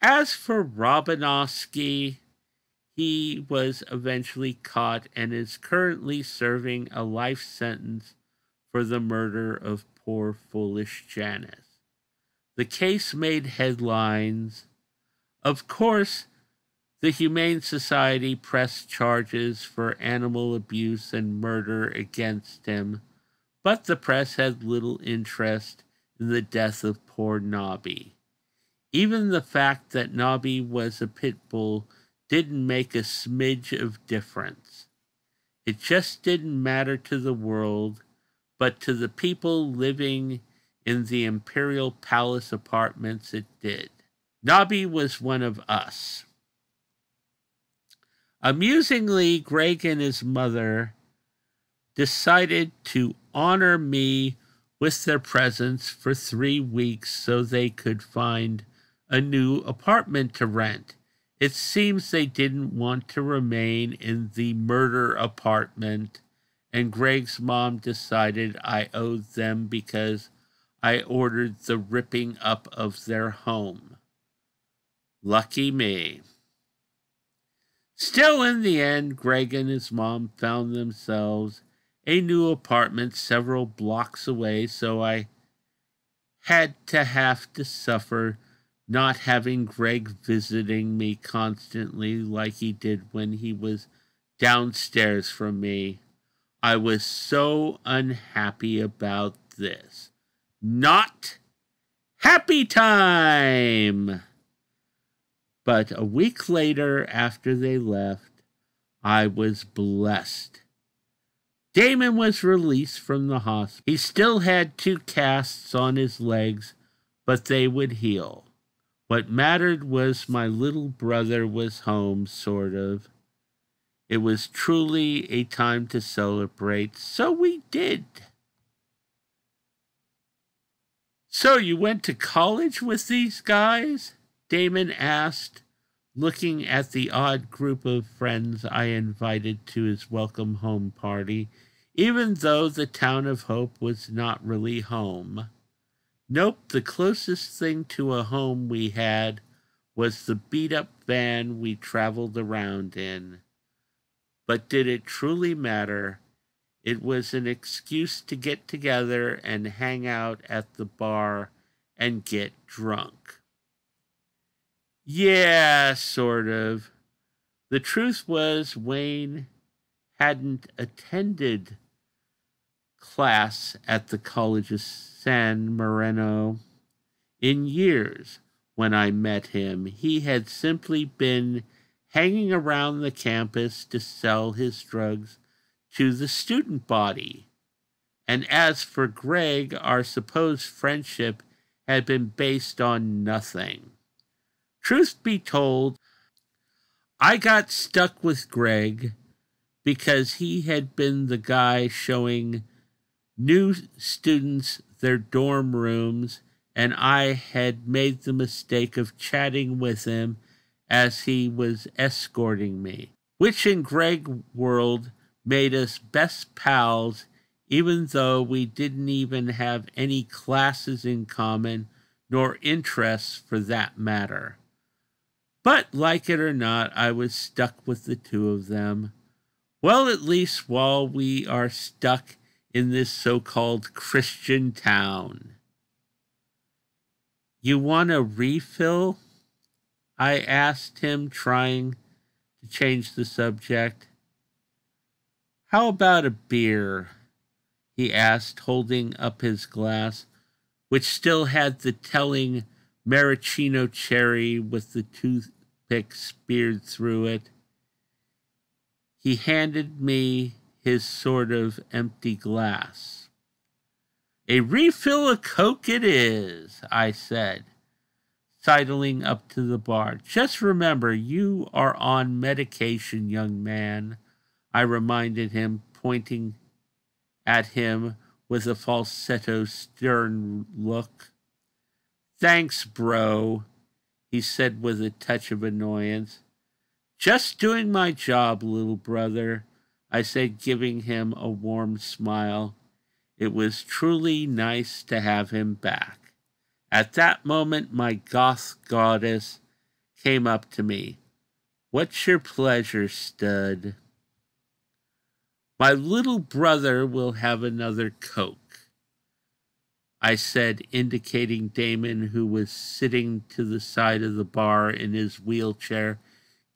As for Robinowski, he was eventually caught and is currently serving a life sentence for the murder of poor foolish Janice. The case made headlines. Of course, the Humane Society pressed charges for animal abuse and murder against him, but the press had little interest in the death of poor Nobby. Even the fact that Nobby was a pit bull didn't make a smidge of difference. It just didn't matter to the world, but to the people living in the Imperial Palace apartments it did. Nobby was one of us. Amusingly, Greg and his mother decided to honor me with their presence for 3 weeks so they could find a new apartment to rent. It seems they didn't want to remain in the murder apartment, and Greg's mom decided I owed them because I ordered the ripping up of their home. Lucky me. Still, in the end, Greg and his mom found themselves a new apartment several blocks away, so I had to have to suffer not having Greg visiting me constantly like he did when he was downstairs from me. I was so unhappy about this. Not happy time! But a week later, after they left, I was blessed. Damon was released from the hospital. He still had 2 casts on his legs, but they would heal. What mattered was my little brother was home, sort of. It was truly a time to celebrate, so we did. So you went to college with these guys? Damon asked, looking at the odd group of friends I invited to his welcome home party, even though the town of Hope was not really home. Nope, the closest thing to a home we had was the beat-up van we traveled around in. But did it truly matter? It was an excuse to get together and hang out at the bar and get drunk. Yeah, sort of. The truth was Wayne hadn't attended class at the College of San Marino in years. When I met him, he had simply been hanging around the campus to sell his drugs to the student body. And as for Greg, our supposed friendship had been based on nothing. Truth be told, I got stuck with Greg because he had been the guy showing new students their dorm rooms, and I had made the mistake of chatting with him as he was escorting me, which in Greg's world made us best pals, even though we didn't even have any classes in common, nor interests for that matter. But like it or not, I was stuck with the 2 of them. Well, at least while we are stuck in this so-called Christian town. You want a refill? I asked him, trying to change the subject. How about a beer? He asked, holding up his glass, which still had the telling maraschino cherry with the toothpick speared through it. He handed me his sort of empty glass. A refill of Coke it is, I said, sidling up to the bar. Just remember, you are on medication, young man, I reminded him, pointing at him with a falsetto, stern look. Thanks, bro, he said with a touch of annoyance. Just doing my job, little brother, I said, giving him a warm smile. It was truly nice to have him back. At that moment, my goth goddess came up to me. What's your pleasure, stud? My little brother will have another Coke, I said, indicating Damon, who was sitting to the side of the bar in his wheelchair,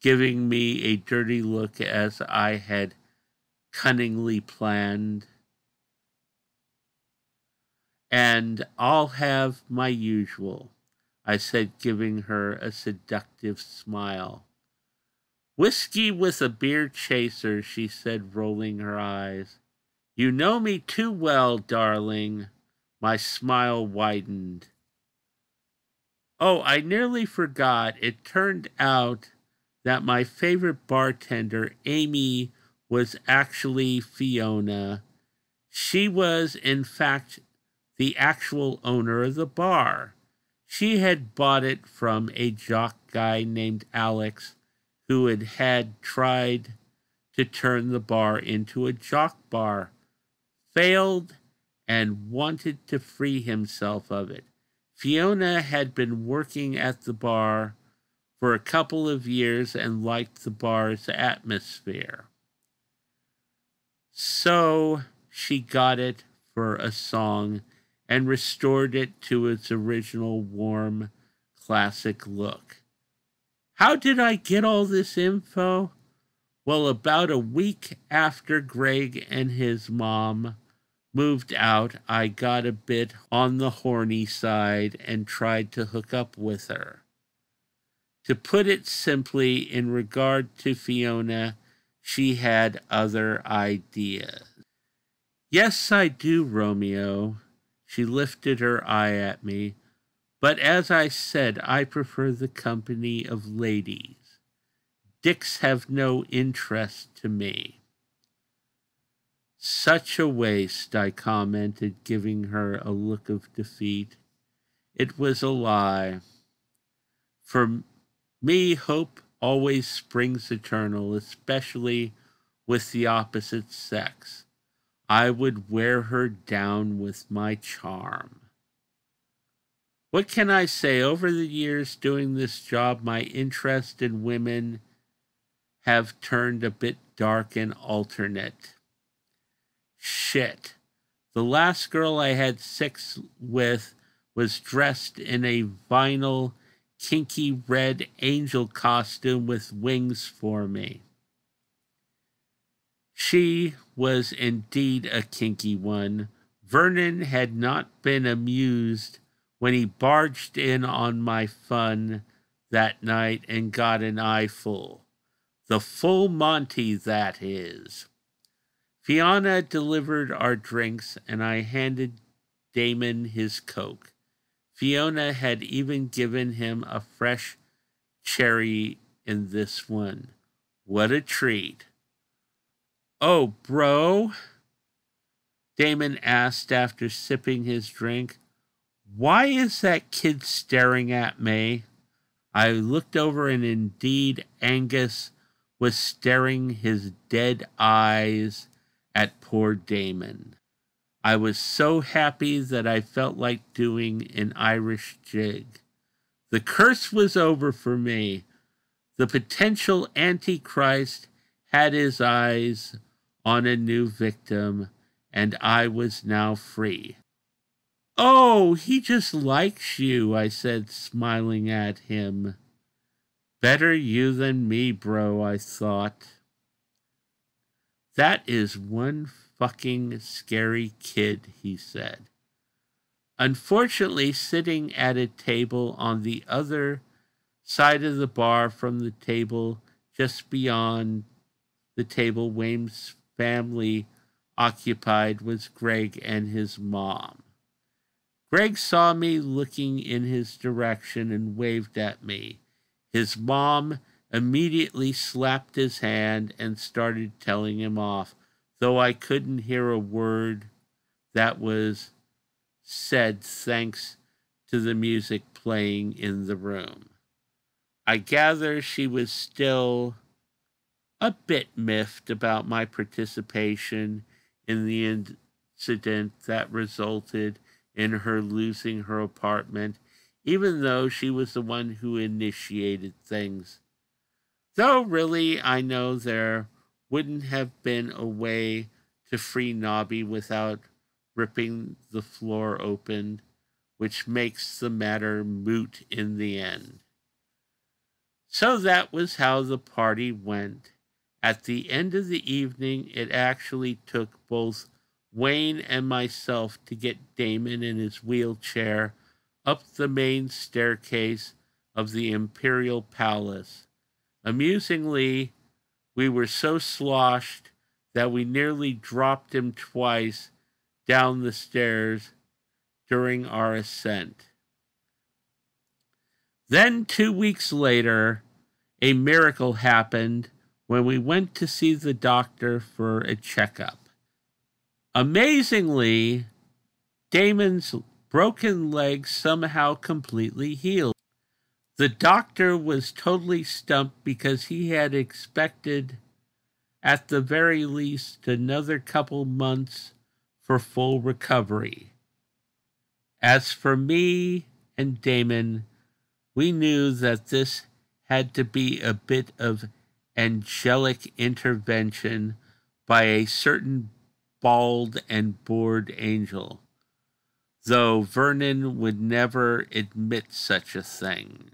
giving me a dirty look as I had cunningly planned. And I'll have my usual, I said, giving her a seductive smile. Whiskey with a beer chaser, she said, rolling her eyes. You know me too well, darling. My smile widened. Oh, I nearly forgot. It turned out that my favorite bartender, Amy, was actually Fiona. She was, in fact, the actual owner of the bar. She had bought it from a jock guy named Alex, who had tried to turn the bar into a jock bar, failed, and wanted to free himself of it. Fiona had been working at the bar for a couple of years and liked the bar's atmosphere. So she got it for a song and restored it to its original warm, classic look. How did I get all this info? Well, about a week after Greg and his mom moved out, I got a bit on the horny side and tried to hook up with her. To put it simply, in regard to Fiona, she had other ideas. Yes, I do, Romeo. She lifted her eye at me. But as I said, I prefer the company of ladies. Dicks have no interest to me. Such a waste, I commented, giving her a look of defeat. It was a lie. For me, hope always springs eternal, especially with the opposite sex. I would wear her down with my charm. What can I say? Over the years doing this job, my interest in women have turned a bit dark and alternate. Shit. The last girl I had sex with was dressed in a vinyl, kinky red angel costume with wings for me. She was indeed a kinky one. Vernon had not been amused when he barged in on my fun that night and got an eyeful. The full Monty, that is. Fiona delivered our drinks, and I handed Damon his Coke. Fiona had even given him a fresh cherry in this one. What a treat. Oh, bro? Damon asked after sipping his drink. Why is that kid staring at me? I looked over, and indeed Angus was staring his dead eyes at poor Damon. I was so happy that I felt like doing an Irish jig. The curse was over for me. The potential Antichrist had his eyes on a new victim, and I was now free. Oh, he just likes you, I said, smiling at him. Better you than me, bro, I thought. That is one fucking scary kid, he said. Unfortunately, sitting at a table on the other side of the bar from the table just beyond the table Wayne's family occupied was Greg and his mom. Greg saw me looking in his direction and waved at me. His mom immediately slapped his hand and started telling him off, though I couldn't hear a word that was said thanks to the music playing in the room. I gather she was still a bit miffed about my participation in the incident that resulted in her losing her apartment, even though she was the one who initiated things. Though really, I know there wouldn't have been a way to free Nobby without ripping the floor open, which makes the matter moot in the end. So that was how the party went. At the end of the evening, it actually took both Wayne and myself to get Damon in his wheelchair up the main staircase of the Imperial Palace. Amusingly, we were so sloshed that we nearly dropped him twice down the stairs during our ascent. Then 2 weeks later, a miracle happened when we went to see the doctor for a checkup. Amazingly, Damon's broken leg somehow completely healed. The doctor was totally stumped because he had expected, at the very least, another couple months for full recovery. As for me and Damon, we knew that this had to be a bit of angelic intervention by a certain bald and bored angel. though Vernon would never admit such a thing.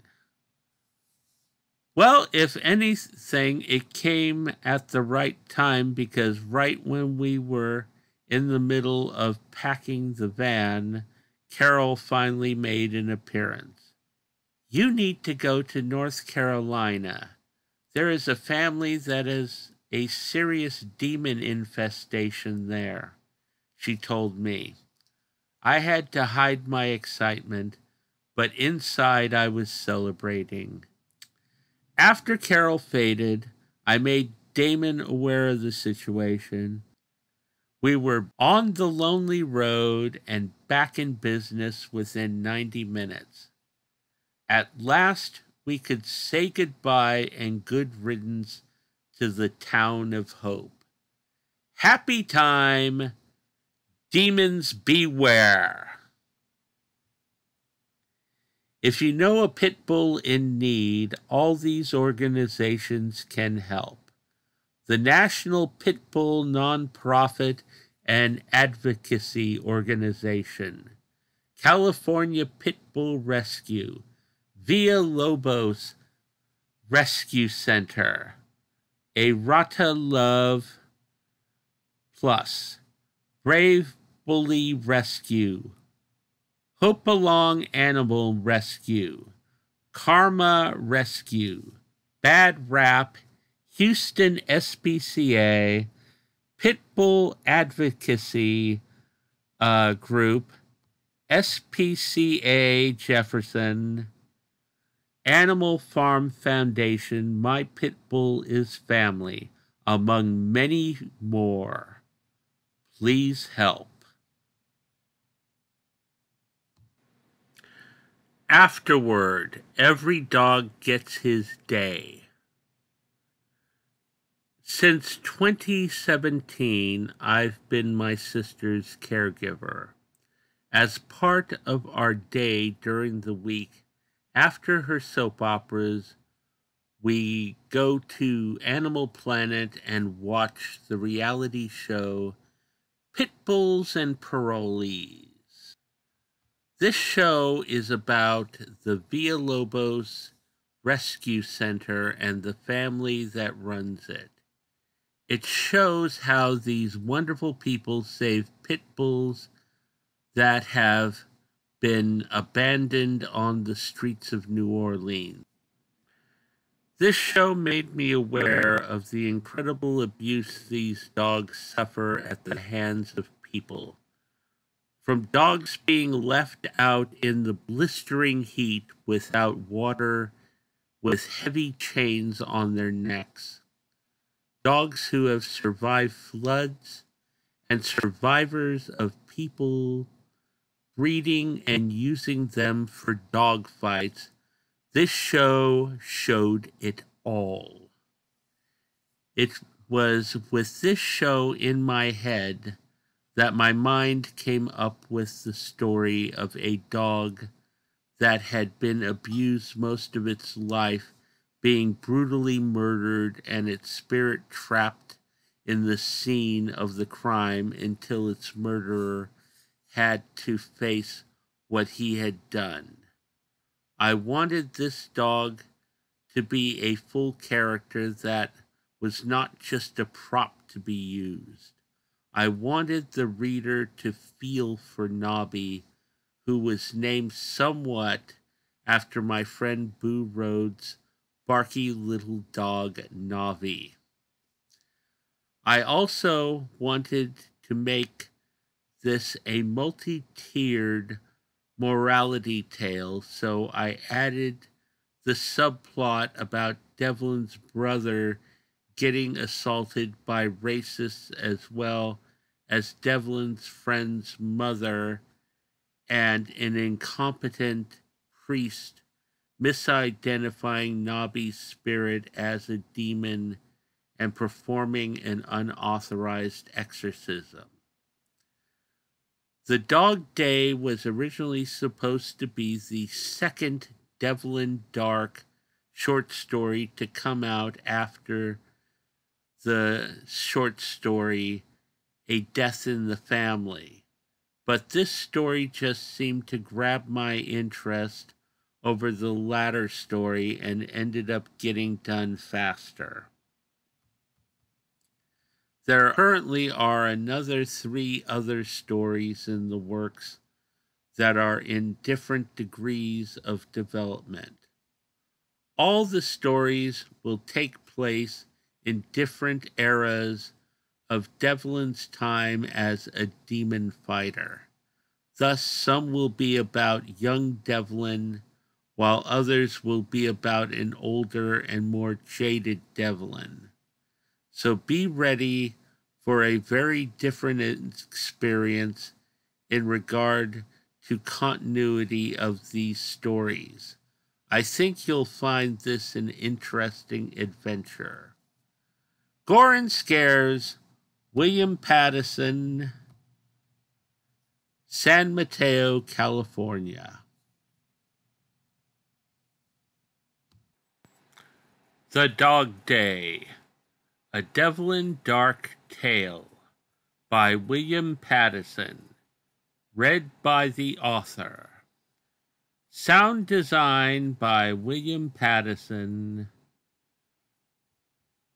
Well, if anything, it came at the right time, because right when we were in the middle of packing the van, Carol finally made an appearance. "You need to go to North Carolina. There is a family that has a serious demon infestation there," she told me. I had to hide my excitement, but inside I was celebrating. After Carol faded, I made Damon aware of the situation. We were on the lonely road and back in business within 90 minutes. At last, we could say goodbye and good riddance to the town of Hope. Happy time! Demons beware! If you know a pit bull in need, all these organizations can help. The National Pit Bull Nonprofit and Advocacy Organization, California Pit Bull Rescue, Villalobos Rescue Center, A Rata Love Plus, Brave Bully Rescue, Hopalong Animal Rescue, Karma Rescue, Bad Rap, Houston SPCA, Pitbull Advocacy Group, SPCA Jefferson, Animal Farm Foundation, My Pitbull is Family, among many more. Please help. Afterward, every dog gets his day. Since 2017, I've been my sister's caregiver. As part of our day during the week, after her soap operas, we go to Animal Planet and watch the reality show Pit Bulls and Parolees. This show is about the Villalobos Rescue Center and the family that runs it. It shows how these wonderful people save pit bulls that have been abandoned on the streets of New Orleans. This show made me aware of the incredible abuse these dogs suffer at the hands of people. From dogs being left out in the blistering heat without water, with heavy chains on their necks. Dogs who have survived floods, and survivors of people breeding and using them for dog fights. This show showed it all. It was with this show in my head that my mind came up with the story of a dog that had been abused most of its life, being brutally murdered, and its spirit trapped in the scene of the crime until its murderer had to face what he had done. I wanted this dog to be a full character that was not just a prop to be used. I wanted the reader to feel for Nobby, who was named somewhat after my friend Boo Rhodes' barky little dog, Navi. I also wanted to make this a multi-tiered morality tale, so I added the subplot about Devlin's brother getting assaulted by racists, as well as Devlin's friend's mother and an incompetent priest misidentifying Nobby's spirit as a demon and performing an unauthorized exorcism. The Dog Day was originally supposed to be the second Devlin Darck short story to come out after the short story A Death in the Family, but this story just seemed to grab my interest over the latter story and ended up getting done faster. There currently are another 3 other stories in the works that are in different degrees of development. All the stories will take place in different eras of Devlin's time as a demon fighter. Thus, some will be about young Devlin, while others will be about an older and more jaded Devlin. So be ready for a very different experience in regard to continuity of these stories. I think you'll find this an interesting adventure. Gore and Scares, William Pattison, San Mateo, California. The Dog Day, a Devlin Darck Tale by William Pattison, read by the author. Sound design by William Pattison.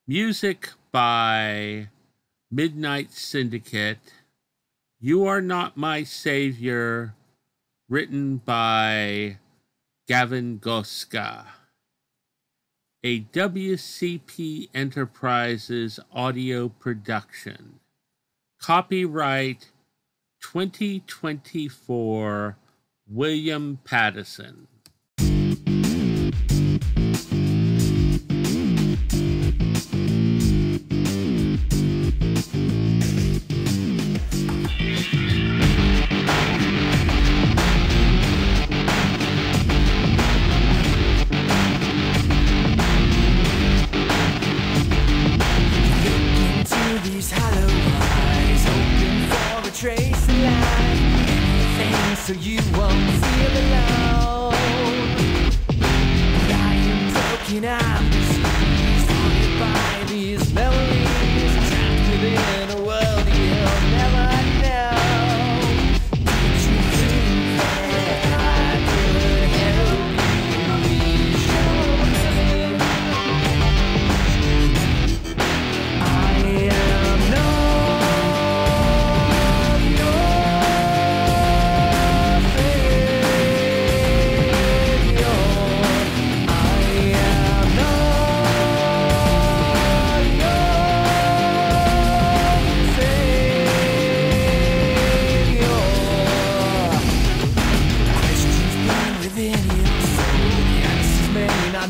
Music by Midnight Syndicate. You Are Not My Savior, written by Gavin Goska. A WCP Enterprises audio production. Copyright 2024, William Pattison. Trace of life, anything so you won't feel alone. And I am broken, I'm diseased, haunted by these memories, trapped within a world you'll never know. Did you think that I could help you be sure? I am no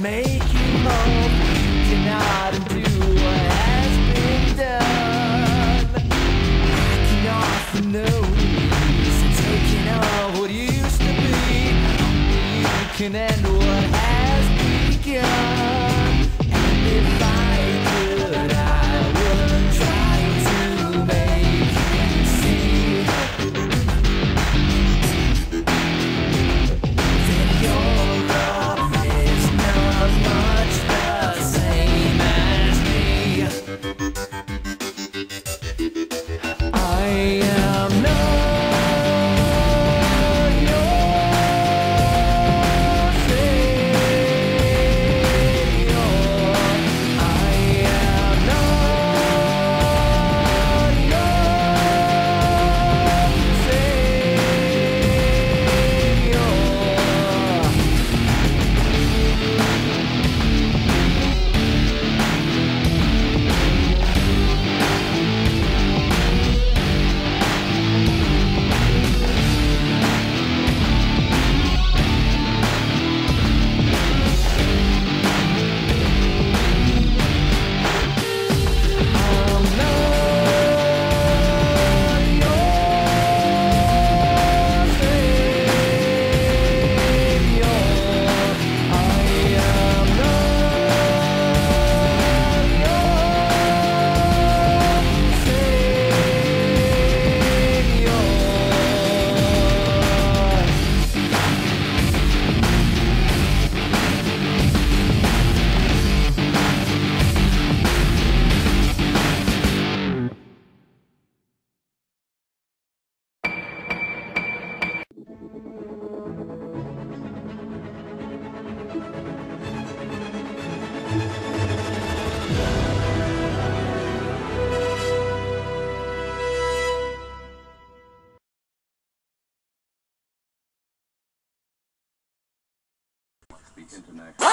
make you more. You cannot undo what has been done. Backing off the noise and taking on what used to be. Only you can end what has begun. And if I could, I would try to make you see that you're much the same as me. I am not your savior. I am not your savior. the international...